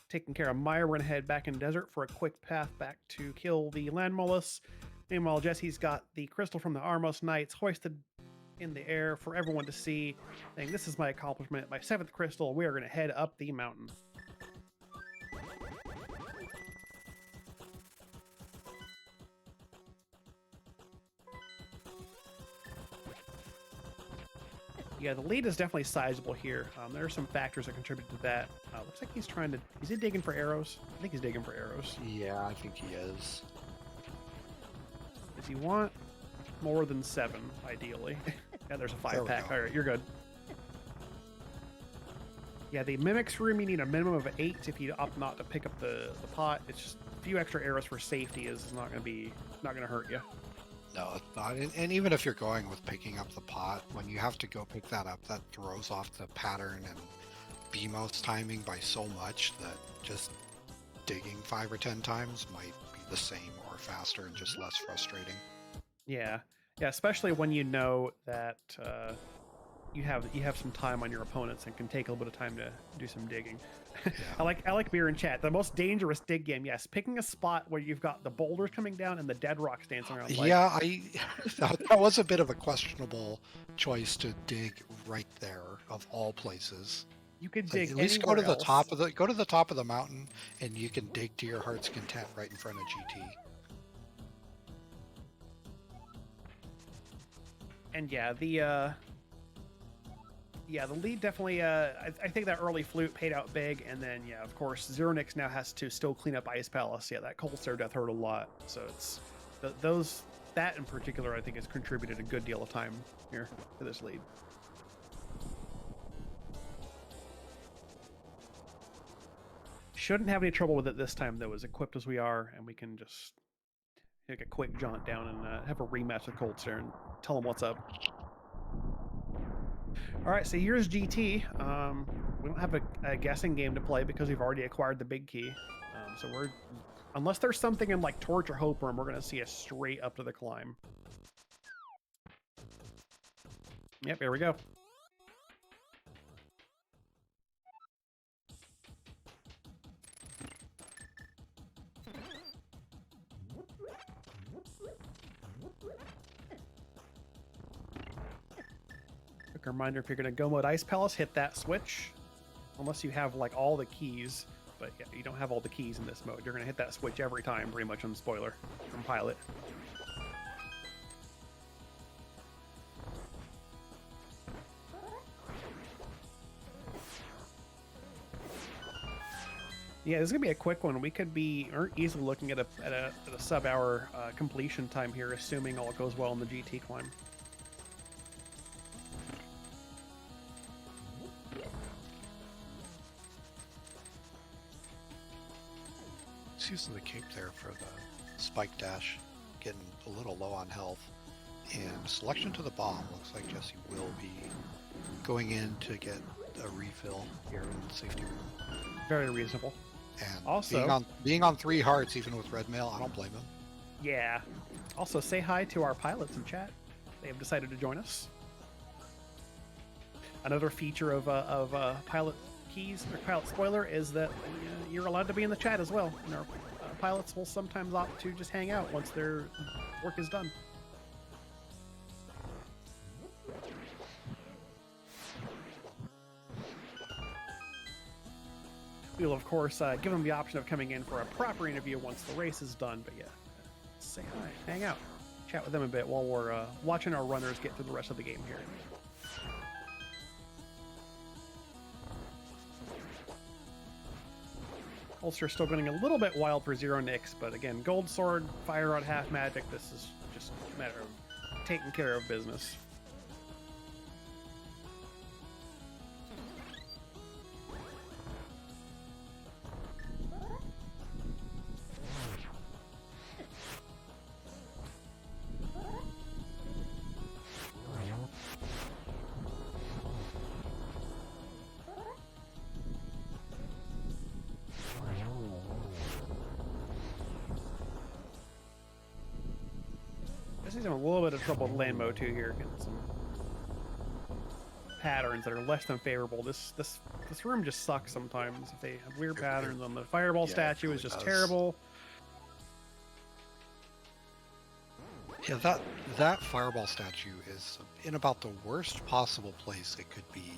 taking care of Maya. We're gonna head back in desert for a quick path back to kill the land mollusk. Meanwhile, Jesse's got the crystal from the Armos Knights hoisted in the air for everyone to see, saying, "This is my accomplishment, my 7th crystal. We are going to head up the mountain." Yeah, the lead is definitely sizable here. There are some factors that contribute to that. Looks like he's trying to... Is he digging for arrows? I think he's digging for arrows. Yeah, I think he is. Does he want more than 7, ideally? Yeah, there's a 5-pack. All right, you're good. Yeah, the Mimics room, you need a minimum of 8 if you opt not to pick up the pot. It's just a few extra arrows for safety is not going to hurt you. No, it's not. And even if you're going with picking up the pot, when you have to go pick that up, that throws off the pattern and BMOS timing by so much that just digging 5 or 10 times might be the same or faster and just less frustrating. Yeah, especially when you know that you have some time on your opponents and can take a little bit of time to do some digging. Yeah. I like beer in chat. The most dangerous dig game, yes, picking a spot where you've got the boulders coming down and the dead rocks dancing around. Yeah, that was a bit of a questionable choice to dig right there of all places. You could dig at least go to the top of the mountain, and you can dig to your heart's content right in front of GT. And yeah, the lead definitely, I think that early flute paid out big, and then, yeah, of course, Zeronicks now has to still clean up Ice Palace. Yeah, that Cold Stare Death hurt a lot, so it's, that in particular, I think, has contributed a good deal of time here to this lead. Shouldn't have any trouble with it this time, though, as equipped as we are, and we can just take a quick jaunt down and have a rematch with Cold Stare and tell him what's up. All right, so here's GT. We don't have a guessing game to play because we've already acquired the big key. So unless there's something in like Torch or Hope Room, we're going to see us straight up to the climb. Yep, here we go. Reminder, if you're going to go mode Ice Palace, hit that switch. Unless you have like all the keys, but yeah, you don't have all the keys in this mode. You're going to hit that switch every time, pretty much on the spoiler from Pilot. Yeah, this is going to be a quick one. We could be easily looking at a sub-hour completion time here, assuming all goes well in the GT climb. Using the cape there for the spike dash, getting a little low on health. And selection to the bomb. Looks like Jesse will be going in to get a refill here in the safety room. Very reasonable. And Also, being on 3 hearts, even with red mail, I don't blame him. yeah. Also, say hi to our pilots in chat. They have decided to join us. Another feature of pilot keys or pilot spoiler is that you're allowed to be in the chat as well. And our pilots will sometimes opt to just hang out once their work is done. We will, of course, give them the option of coming in for a proper interview once the race is done. But yeah, say hi, hang out, chat with them a bit while we're watching our runners get through the rest of the game here. Ulster still getting a little bit wild for Zeronicks, but again, Gold Sword, Fire Rod, Half Magic, this is just a matter of taking care of business. He's having a little bit of trouble with land mode too here, getting some patterns that are less than favorable. This room just sucks sometimes. If they have weird patterns on the fireball statue really is just does. terrible. Yeah, that fireball statue is in about the worst possible place it could be.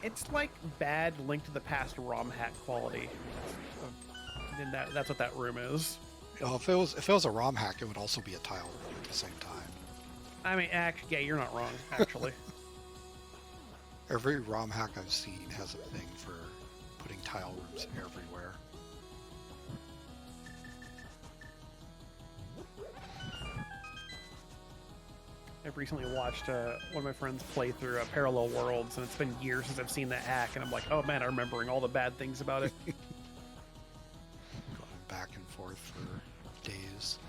It's like bad Link to the Past ROM hack quality. And that's what that room is. Oh, if it was a ROM hack, it would also be a tile room at the same time. I mean, yeah, you're not wrong, actually. Every ROM hack I've seen has a thing for putting tile rooms everywhere. I've recently watched one of my friends play through Parallel Worlds, and it's been years since I've seen that hack, and I'm like, oh man, I'm remembering all the bad things about it. Going back and forth for days.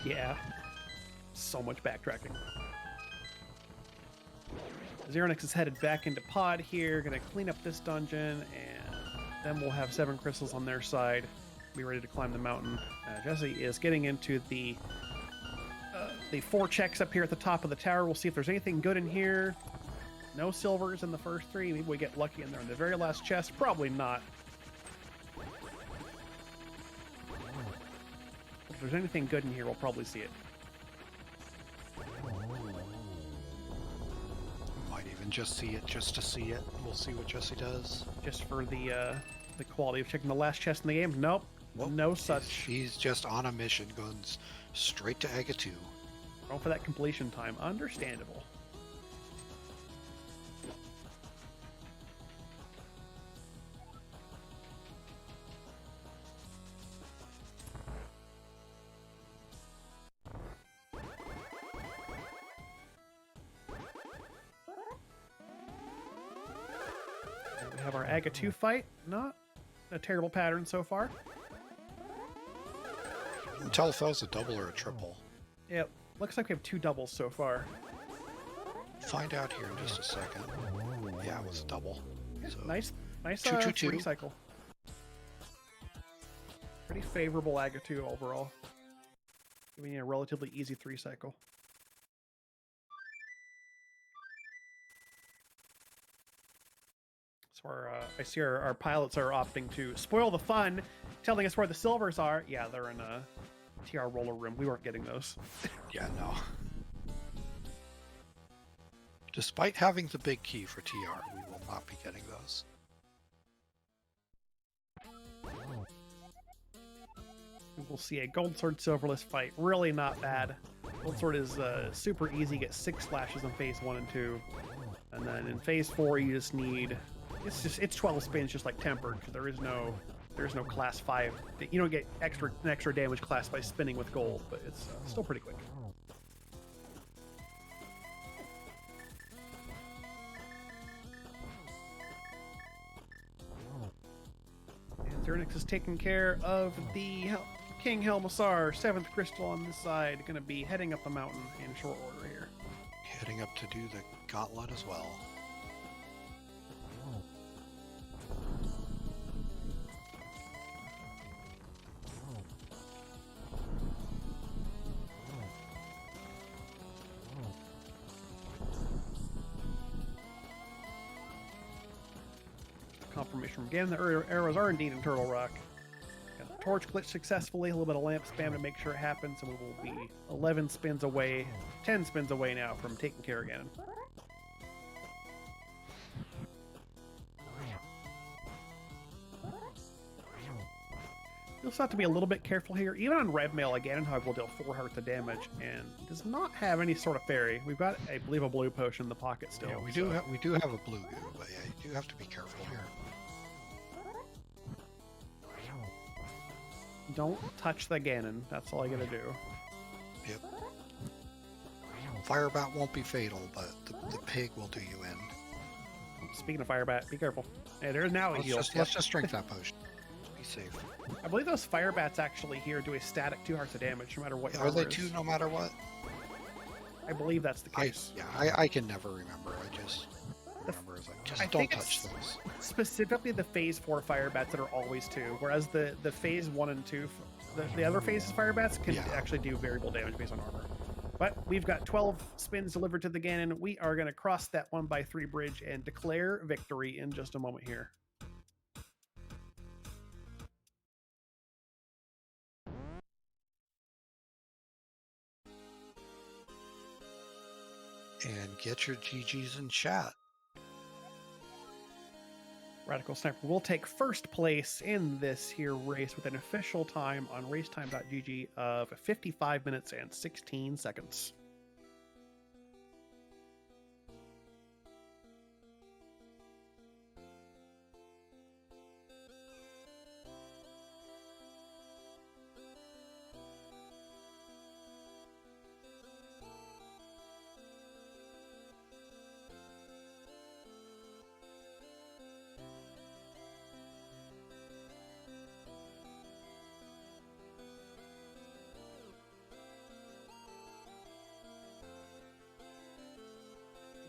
Yeah. So much backtracking. Zeronicks is headed back into pod here, gonna clean up this dungeon, and then we'll have 7 crystals on their side. Be ready to climb the mountain. Jesse is getting into the 4 checks up here at the top of the tower. We'll see if there's anything good in here. No silvers in the first 3. Maybe we get lucky in there in the very last chest. Probably not. If there's anything good in here, we'll probably see it. Might even just see it just to see it. We'll see what Jesse does. Just for the quality of checking the last chest in the game. Nope. Well, no such. He's just on a mission, going straight to Aga 2. Going for that completion time. Understandable. And we have our Aga 2 fight. Not a terrible pattern so far. Tell if that was a double or a triple. Yep. Looks like we have 2 doubles so far. Find out here in just a second. Yeah, it was a double. So, Nice 2-2-2. free cycle. Pretty favorable Aga 2 overall. Giving you a relatively easy 3 cycle. So I see our pilots are opting to spoil the fun, telling us where the silvers are. Yeah, they're in a TR roller room. We weren't getting those. yeah, no. Despite having the big key for TR, we will not be getting those. We'll see a Gold Sword Silverless fight. Really not bad. Gold Sword is super easy. Get 6 slashes in phase 1 and 2. And then in phase 4 you just need... It's 12 spins just like Tempered, because there's no class 5. You don't get extra damage class by spinning with gold, but it's still pretty quick. And Zeronicks is taking care of the King Helmasar, 7th Crystal on this side, going to be heading up the mountain in short order here. Heading up to do the gauntlet as well. Confirmation from again, the arrows are indeed in Turtle Rock. Got the torch glitch successfully, a little bit of lamp spam to make sure it happens, and we will be 11 spins away, 10 spins away now from taking care again. You'll also have to be a little bit careful here. Even on Red Mail, again, Hug will deal 4 hearts of damage, and does not have any sort of fairy. We've got, I believe, a blue potion in the pocket still. Yeah, we do have a blue goo, but yeah, you do have to be careful here. Don't touch the Ganon. That's all I gotta do. Yep. Firebat won't be fatal, but the pig will do you in. Speaking of Firebat, be careful. Hey, there's now a heal. Let's just drink that potion. Be safe. I believe those Firebats actually here do a static 2 hearts of damage no matter what. Are they 2 no matter what? I believe that's the case. I can never remember. I just remember it's like, just don't touch those. Specifically the Phase 4 Firebats that are always 2, whereas the Phase 1 and 2, the other Phases Firebats can actually do variable damage based on armor. But we've got 12 spins delivered to the Ganon. We are going to cross that 1x3 bridge and declare victory in just a moment here. And get your GGs in chat. Radical Sniper will take first place in this here race with an official time on racetime.gg of 55 minutes and 16 seconds.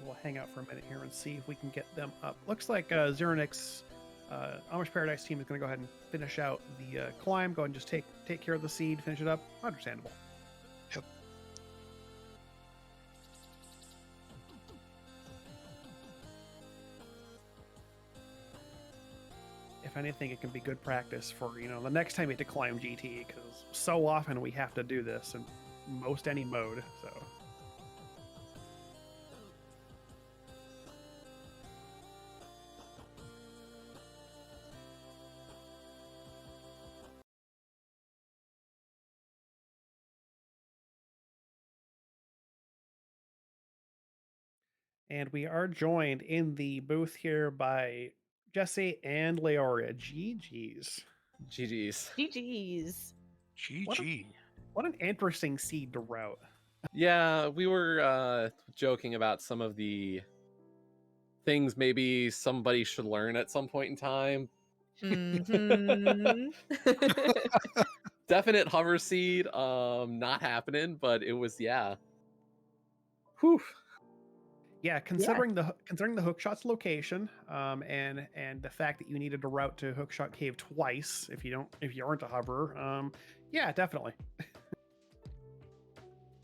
We'll hang out for a minute here and see if we can get them up. Looks like Zeronicks, Amish Paradise team is going to go ahead and finish out the climb. Go ahead and just take care of the seed, finish it up. Understandable. Yep. If anything, it can be good practice for, the next time you have to climb GT, because so often we have to do this in most any mode, so... And we are joined in the booth here by Jesse and Leoria. GG's. GG's. GG's. GG. What an interesting seed to route. Yeah, we were joking about some of the things maybe somebody should learn at some point in time. Mm-hmm. Definite hover seed, not happening, but it was, yeah. Whew. Yeah, considering the hookshot's location, and the fact that you needed to route to Hookshot Cave twice if you aren't a hoverer, yeah, definitely.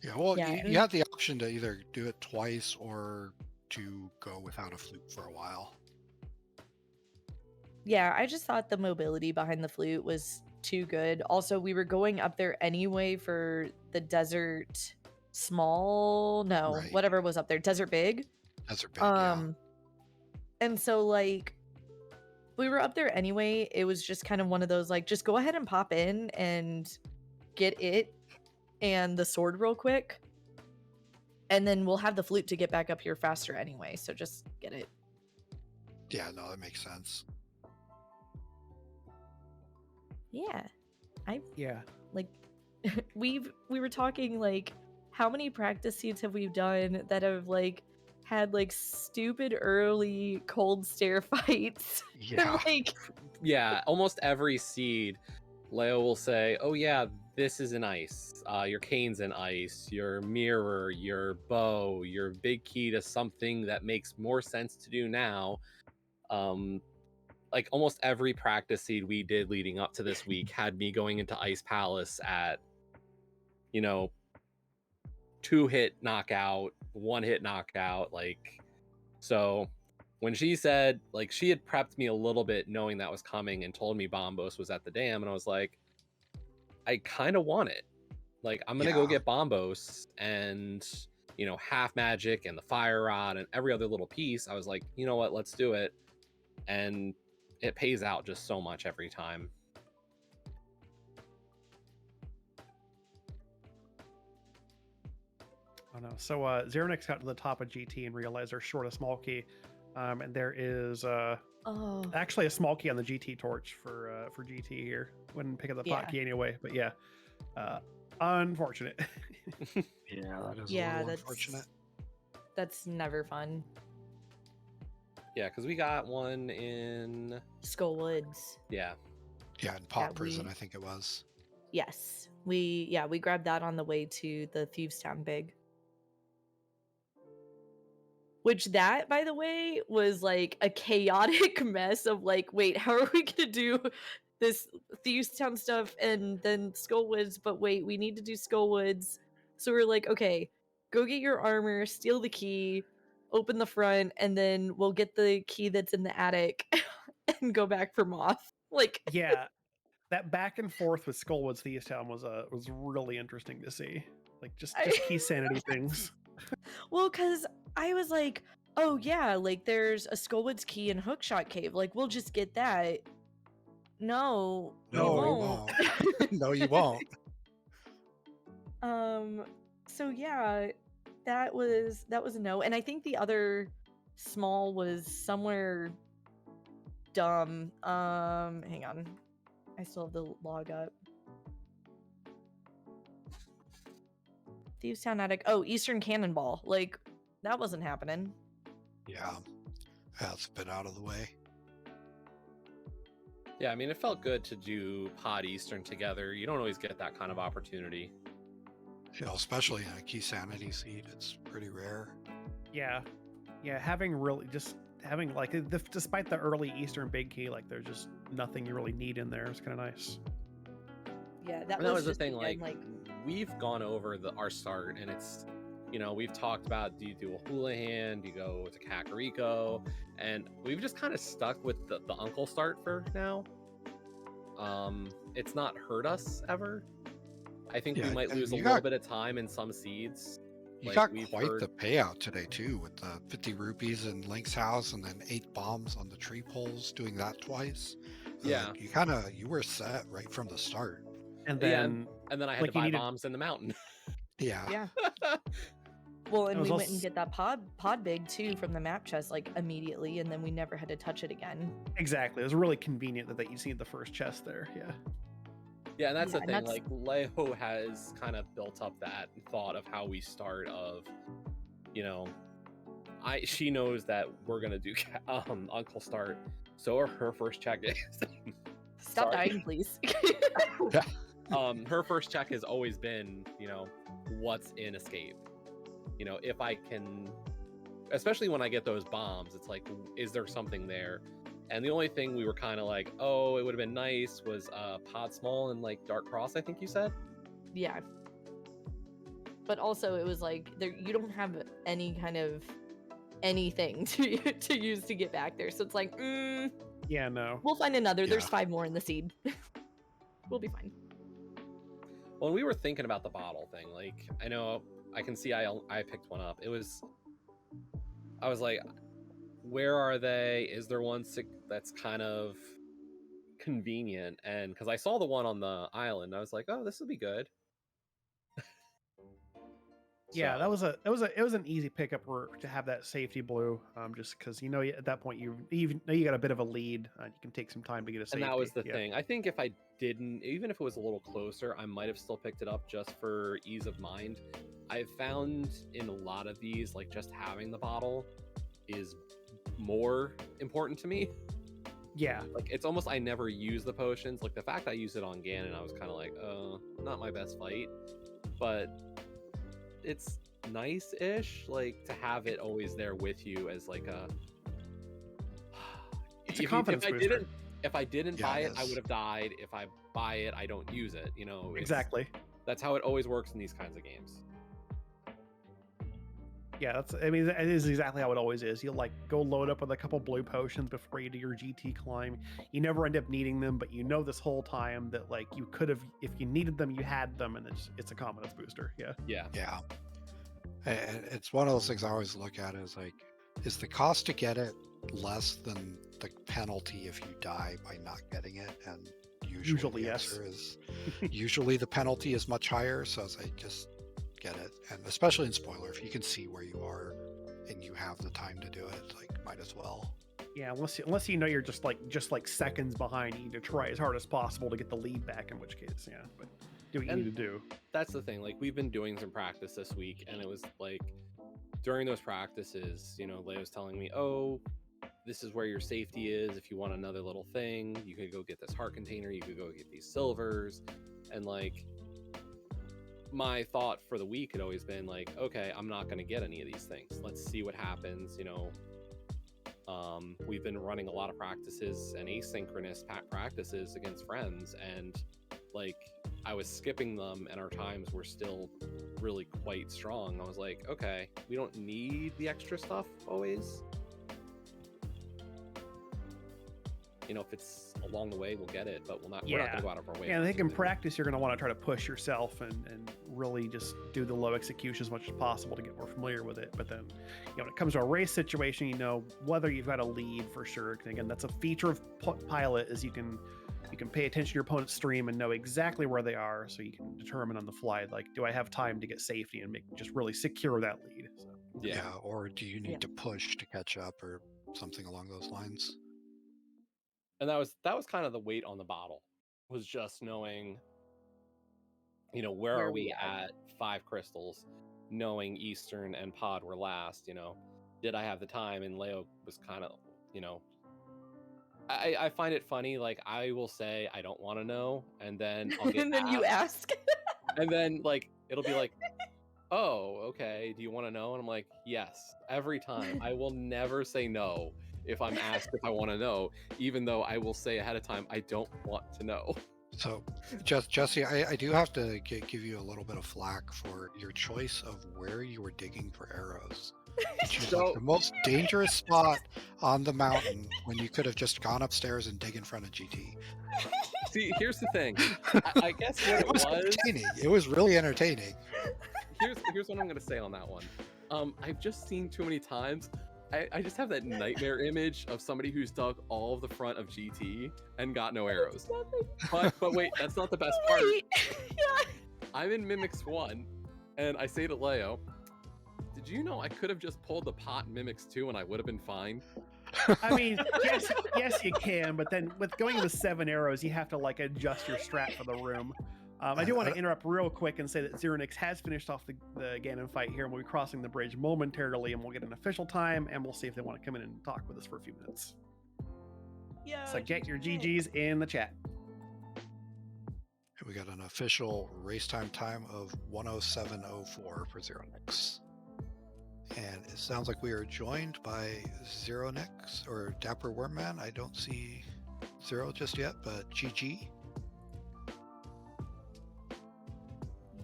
Yeah, well, you had the option to either do it twice or to go without a flute for a while. Yeah, I just thought the mobility behind the flute was too good. Also, we were going up there anyway for the desert whatever was up there, desert big. Desert big, yeah. And so like we were up there anyway. It was just kind of one of those like, just go ahead and pop in and get it and the sword real quick, and then we'll have the flute to get back up here faster anyway, so just get it. Yeah, no, that makes sense. Like we were talking like, how many practice seeds have we done that have like had like stupid early cold stare fights? Yeah. Yeah, almost every seed Leo will say, "Oh yeah, this is in ice. Your cane's in ice. Your mirror, your bow, your big key to something that makes more sense to do now." Like almost every practice seed we did leading up to this week had me going into Ice Palace at, 2-hit knockout, 1-hit knockout. Like, so when she said, like, she had prepped me a little bit knowing that was coming and told me Bombos was at the dam, and I was like, I kind of want it. Like, I'm gonna go Yeah. get Bombos and half magic and the fire rod and every other little piece. I was like, you know what, let's do it. And it pays out just so much every time. Oh no. So Zeronicks got to the top of GT and realized they're short a small key. And there is Oh, actually a small key on the GT torch for GT here. Wouldn't pick up the pot Yeah. key anyway, but yeah. Unfortunate. Yeah, that is a yeah, little unfortunate. that's never fun. Yeah, because we got one in. Skull Woods. Yeah. Yeah, in Pot Yeah, Prison, we- I think it was. Yes, we grabbed that on the way to the Thieves Town Big. Which that, by the way, was like a chaotic mess of like, wait, how are we gonna do this Thieves Town stuff and then Skullwoods? But wait, we need to do Skullwoods. So we're like, okay, go get your armor, steal the key, open the front, and then we'll get the key that's in the attic and go back for Moth. Like, Yeah, that back and forth with Skullwoods Thieves Town was really interesting to see. Like just key sanity things. well, because I was like, oh yeah, like there's a Skullwoods key in Hookshot Cave. Like we'll just get that. No, No, we we won't. No, you won't. So yeah, that was a no. And I think the other small was somewhere dumb. Hang on. I still have the log up. Thieves Town Attic. Oh, Eastern Cannonball. Like, that wasn't happening. Yeah, that's been out of the way. Yeah, I mean, it felt good to do Pod Eastern together. You don't always get that kind of opportunity. Especially in a key sanity seed, it's pretty rare. Yeah, having like despite the early Eastern big key, like there's just nothing you really need in there. It's kind of nice. Yeah, And that was the just, thing. again, Like, we've gone over our start, and it's we've talked about, do you do a Houlihan, do you go to Kakariko, and we've just kind of stuck with the uncle start for now. It's not hurt us ever. I think we Yeah, might and lose a you little got- bit of time in some seeds. You Like, got we've quite heard- the payout today too, with the 50 rupees in Link's house and then 8 bombs on the tree poles, doing that twice. Yeah. You were set right from the start. And Yeah, then And then I had like, to you buy needed- bombs in the mountain. Yeah. Yeah. Well, and It was we went and also- get that pod big too from the map chest like immediately, and then we never had to touch it again. exactly, it was really convenient that you see the first chest there. Yeah. Yeah, and that's Yeah, the and thing. that's- Like, Leo has kind of built up that thought of how we start. Of, she knows that we're gonna do Uncle start. So her first check is Stop Sorry. dying, please. her first check has always been, what's in escape. If I can, especially when I get those bombs, it's like, is there something there? And the only thing we were kind of like, oh, it would have been nice was Pod Small and like Dark Cross, I think you said. Yeah. But also, it was like you don't have any kind of anything to use to get back there, so it's like, Yeah, no. we'll find another. There's Yeah. 5 more in the seed. We'll be fine. When we were thinking about the bottle thing, like, I know I can see I picked one up. I was like, where are they? Is there one that's kind of convenient? And because I saw the one on the island, I was like, oh, this will be good. Yeah, So- it was an easy pickup to have that safety blue. Just because at that point you got a bit of a lead, and you can take some time to get a safety. And that was the yeah. thing. I think if I didn't, even if it was a little closer, I might have still picked it up just for ease of mind. I've found in a lot of these, like, just having the bottle is more important to me. Yeah. Like, it's almost I never use the potions. Like, the fact I used it on Ganon, I was kind of like, not my best fight. But it's nice-ish, like, to have it always there with you as, like, a... It's a confidence booster. If I didn't buy it, I is. would have died. If I buy it, I don't use it. You know, Exactly. That's how it always works in these kinds of games. Yeah, it is exactly how it always is. You'll like go load up with a couple blue potions before you do your GT climb. You never end up needing them, but you know this whole time that like you could have, if you needed them, you had them, and it's a confidence booster. Yeah. Yeah. It's one of those things I always look at is like, is the cost to get it less than the penalty if you die by not getting it? And usually the answer is usually the penalty is much higher. So I just get it, and especially in spoiler, if you can see where you are and you have the time to do it, like might as well. Yeah, unless you know you're just like seconds behind, you need to try as hard as possible to get the lead back. In which case, yeah, but do what you need to do. That's the thing. Like, we've been doing some practice this week, and it was like during those practices, you know, Leo's telling me, "Oh, this is where your safety is. If you want another little thing, you could go get this heart container. You could go get these silvers," and like. My thought for the week had always been like, okay, I'm not going to get any of these things. Let's see what happens. You know, we've been running a lot of practices and asynchronous practices against friends, and like I was skipping them and our times were still really quite strong. I was like, okay, we don't need the extra stuff always. You know, if it's along the way, we'll get it, but we're not going to go out of our way. Yeah, I think in practice, you're going to want to try to push yourself and really just do the low execution as much as possible to get more familiar with it. But then, you know, when it comes to a race situation, you know, whether you've got a lead for sure. Again, that's a feature of Pilot is you can pay attention to your opponent's stream and know exactly where they are, so you can determine on the fly, like, do I have time to get safety and just really secure that lead? So, yeah, or do you need to push to catch up or something along those lines? And that was kind of the weight on the bottle, was just knowing, you know, where are we at 5 crystals, knowing Eastern and Pod were last, you know, did I have the time? And Leo was kind of, you know, I find it funny, like I will say I don't want to know, and then I'll get and then you ask. And then like it'll be like, oh, okay, do you want to know? And I'm like, yes, every time. I will never say no if I'm asked if I want to know, even though I will say ahead of time I don't want to know. So, Jesse, I do have to give you a little bit of flack for your choice of where you were digging for arrows. Which like the most dangerous spot on the mountain when you could have just gone upstairs and dig in front of GT. See, here's the thing. I guess what it was entertaining. It was really entertaining. Here's what I'm gonna say on that one. I've just seen too many times. I just have that nightmare image of somebody who's dug all of the front of GT and got no arrows. But wait, that's not the best part. Yeah. I'm in Mimics 1, and I say to Leo, did you know I could have just pulled the pot in Mimics 2 and I would have been fine? I mean, yes, you can, but then with going with 7 arrows, you have to like adjust your strat for the room. I do want to interrupt real quick and say that Zeronicks has finished off the Ganon fight here, and we'll be crossing the bridge momentarily, and we'll get an official time, and we'll see if they want to come in and talk with us for a few minutes. Yeah. So get your GGs in the chat. We got an official race time of 1:07:04 for Zeronicks. And it sounds like we are joined by Zeronicks or Dapper Wormman. I don't see Zero just yet, but GG.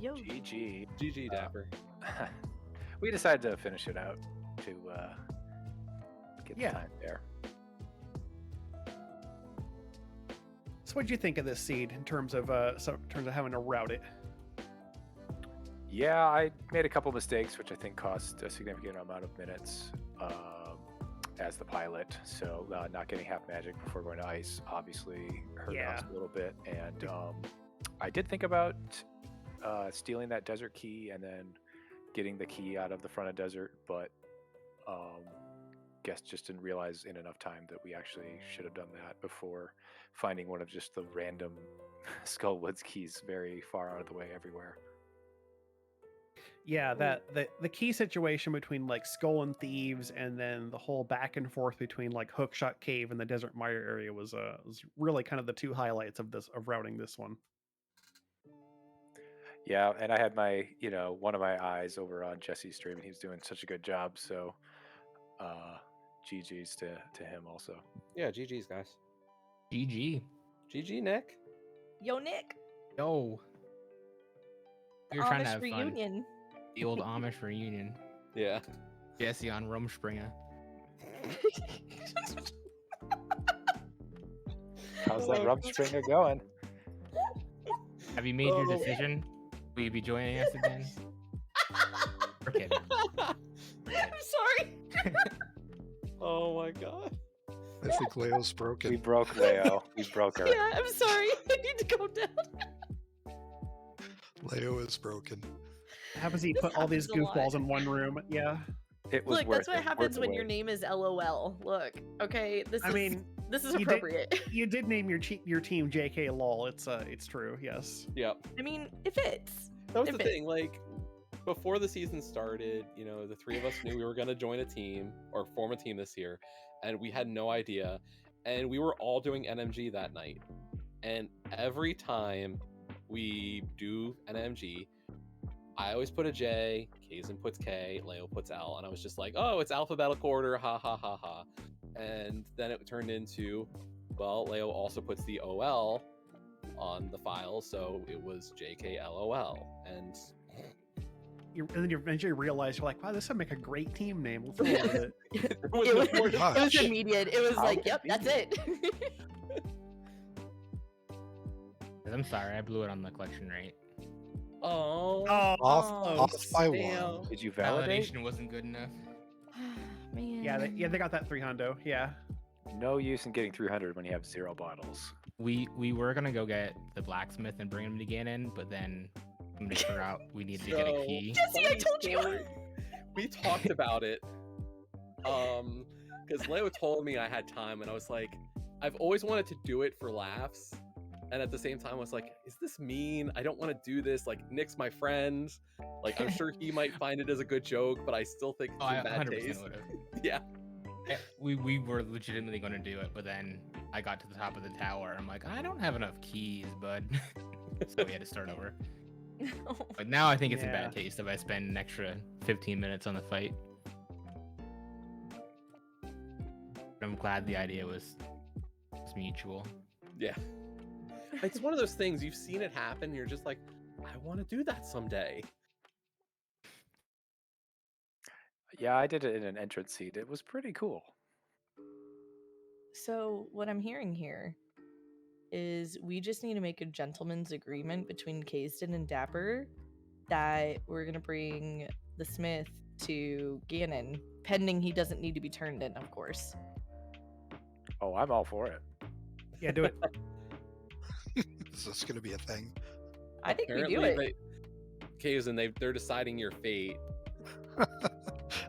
Yo. GG, Dapper. We decided to finish it out to get the time there. So what'd you think of this seed in terms of having to route it? Yeah, I made a couple mistakes, which I think cost a significant amount of minutes as the pilot. So not getting half magic before going to ice obviously hurt us a little bit. And I did think about stealing that desert key and then getting the key out of the front of desert, but guess just didn't realize in enough time that we actually should have done that before finding one of just the random Skullwoods keys very far out of the way everywhere. Yeah, that the key situation between like Skull and Thieves, and then the whole back and forth between like Hookshot Cave and the Desert Mire area was really kind of the two highlights of routing this one. Yeah, and I had my, one of my eyes over on Jesse's stream, and he was doing such a good job. So, GG's to him also. Yeah, GG's guys. GG. GG, Nick. Yo, Nick. Yo. The We were trying to Amish have fun. reunion. The old Amish reunion. Yeah. Jesse on Rumspringa. How's that Rumspringa going? Have you made your decision? Will you be joining us again? We're kidding. I'm sorry. Oh my god. I think Leo's broken. We broke Leo. We broke her. Yeah, I'm sorry. I need to go down. Leo is broken. How does he This put all these happens a lot. goofballs in one room? Yeah. It was Look, worth that's what it, happens worth the when your wait. name is LOL. Look, okay, this is you did- appropriate. You did name your team JKLOL. It's true. Yes. Yep. I mean, it fits. That was If the it- thing. Like, before the season started, the three of us knew we were going to join a team or form a team this year, and we had no idea. And we were all doing NMG that night. And every time we do NMG, I always put a J, Kazin puts K, Leo puts L, and I was just like, oh, it's alphabetical order, ha ha ha ha. And then it turned into, well, Leo also puts the OL on the file, so it was JKLOL. And And then you eventually realize you're like, wow, this would make a great team name. Let's roll with it. it It was was, before- it was Gosh. immediate. It was How like, yep, that's it. I'm sorry, I blew it on the collection rate. Oh. Off by damn. one. Did you validate? Validation wasn't good enough. Man. Yeah, they got that 300. Yeah. No use in getting 300 when you have 0 bottles. We were gonna go get the blacksmith and bring him to Ganon, but then somebody figured out we needed to get a key. Jesse, I funny told you. story. We talked about it. Because Leo told me I had time, and I was like, I've always wanted to do it for laughs. And at the same time, I was like, is this mean? I don't want to do this. Like, Nick's my friend. Like, I'm sure he might find it as a good joke, but I still think it's Oh, I in bad 100% taste. would have. Yeah. We were legitimately going to do it, but then I got to the top of the tower. I'm like, I don't have enough keys, bud. So we had to start over. But now I think it's in Yeah. bad taste if I spend an extra 15 minutes on the fight. I'm glad the idea was mutual. Yeah. It's one of those things, you've seen it happen, you're just like, I want to do that someday. Yeah, I did it in an entrance seat. It was pretty cool. So what I'm hearing here is we just need to make a gentleman's agreement between Kayston and Dapper that we're gonna bring the Smith to Ganon, pending he doesn't need to be turned in, of course. Oh, I'm all for it. Yeah, do it. Is this going to be a thing? I think we do Apparently, it. they're deciding your fate. It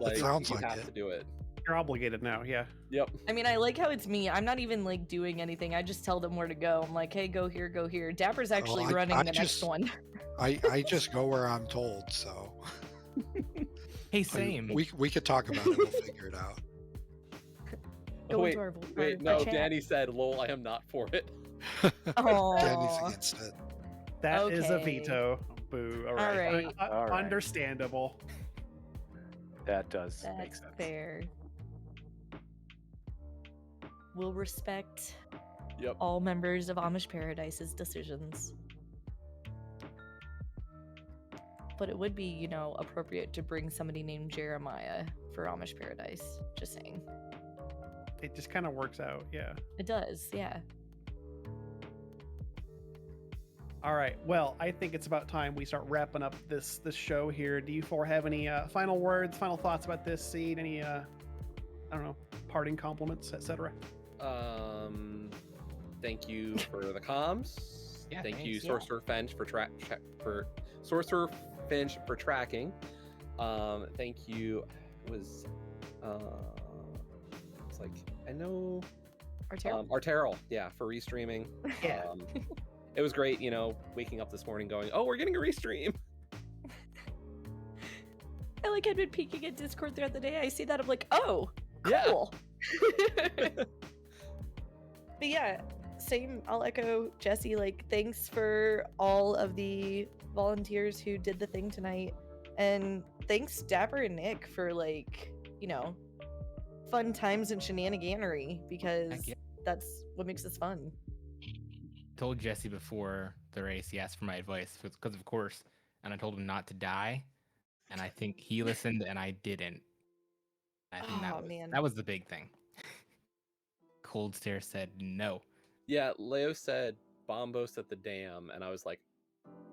Like, sounds you like have it. to do it. You're obligated now. Yeah. Yep. I mean, I like how it's me. I'm not even like doing anything. I just tell them where to go. I'm like, hey, go here, go here. Dapper's actually running I the next just- one. I just go where I'm told, so Hey, same. we could talk about it. We'll figure it out. Go wait, into our, wait, our no, chat. Danny said, lol, I am not for it. Danny's Aw. against it. That is a Okay. veto. Boo. All right. right. All right. Understandable. That does make That's sense. fair. We'll respect Yep. all members of Amish Paradise's decisions. But it would be, appropriate to bring somebody named Jeremiah for Amish Paradise. Just saying. It just kind of works out. Yeah. It does, yeah. All right. Well, I think it's about time we start wrapping up this show here. Do you four have any final words, final thoughts about this seed? Any I don't know, parting compliments, etc. Thank you for the comms. Yeah, Thank you, thanks. Sorcerer Finch for Sorcerer Finch for tracking. Thank you. It was it's like I know Artero? Artero, yeah, for restreaming. Yeah. It was great, waking up this morning going, oh, we're getting a restream. I like had been peeking at Discord throughout the day. I see that, I'm like, oh, Yeah. cool. But yeah, same. I'll echo Jesse. Like, thanks for all of the volunteers who did the thing tonight, and thanks Dapper and Nick for, like, you know, fun times and shenaniganery, because yeah. that's what makes this fun. Told Jesse before the race, he asked for my advice because of course, and I told him not to die, and I think he listened and I didn't. I think Oh, man. that was the big thing. Cold Stare said no. Yeah, Leo said bombos at the dam, and I was like,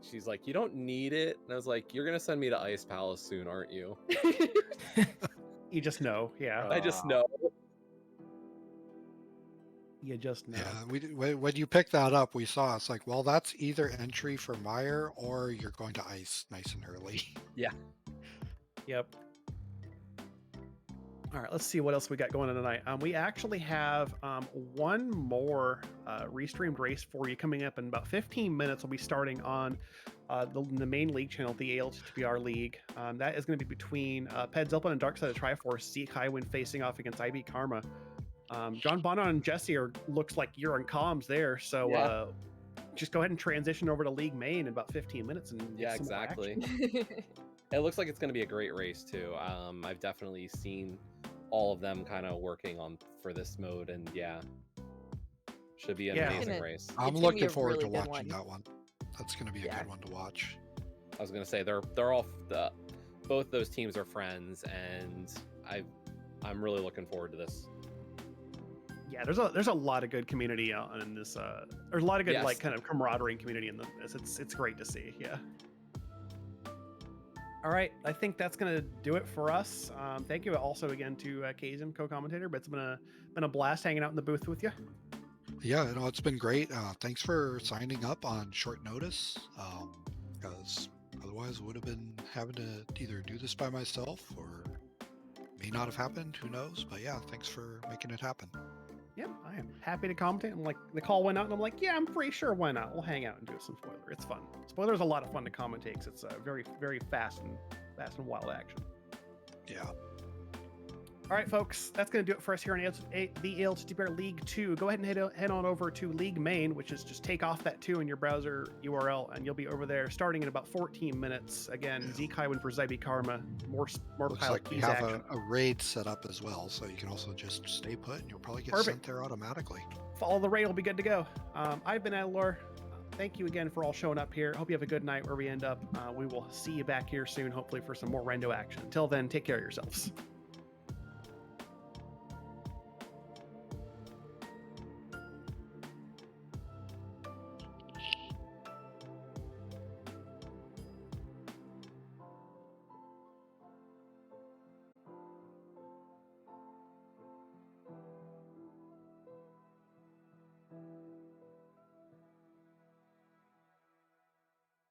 she's like, you don't need it. And I was like, you're gonna send me to Ice Palace soon, aren't you? You just know, yeah. I just know. You just know. Yeah, when you picked that up, we saw it's like, well, that's either entry for Meyer or you're going to ice nice and early. Yep. All right, let's see what else we got going on tonight. We actually have one more restreamed race for you coming up in about 15 minutes. We'll be starting on the main league channel, the ALTTPR League. That is going to be between Peds Open and Dark Side of Triforce, Zeke Highwind facing off against IB Karma. John Bono and Jesse looks like you're on comms there, so Yeah. just go ahead and transition over to League Main in about 15 minutes. And Yeah, get some more exactly. action. It looks like it's going to be a great race too. I've definitely seen all of them kind of working on for this mode, and yeah, should be an Yeah. amazing Gonna- race. I'm gonna be looking a forward really to good watching one. that one. That's going to be a Yeah. good one to watch. I was going to say they're all both those teams are friends, and I'm really looking forward to this. Yeah, there's a lot of good community out in this. There's a lot of good Yes. like kind of camaraderie and community in this. It's great to see. Yeah. All right, I think that's gonna do it for us. Thank you also again to Kazim, co-commentator. But it's been a blast hanging out in the booth with you. Yeah, it's been great. Thanks for signing up on short notice, because otherwise I would have been having to either do this by myself or may not have happened. Who knows? But yeah, thanks for making it happen. Yeah, I am happy to commentate. And like the call went out, and I'm like, yeah, I'm pretty sure. Why not? We'll hang out and do some spoiler. It's fun. Spoiler's a lot of fun to commentate. 'Cause it's very, very fast and wild action. Yeah. All right, folks, that's going to do it for us here on the ALTTPR League 2. Go ahead and head on over to League Main, which is just take off that 2 in your browser URL, and you'll be over there starting in about 14 minutes. Again, Yeah. Zeke Highwind for Zybe Karma, more Looks pilot like we keys have action. a raid set up as well, so you can also just stay put and you'll probably get Perfect. sent there automatically. Follow the raid, will be good to go. I've been Adlor. Thank you again for all showing up here. Hope you have a good night where we end up. We will see you back here soon, hopefully for some more rendo action. Until then, take care of yourselves.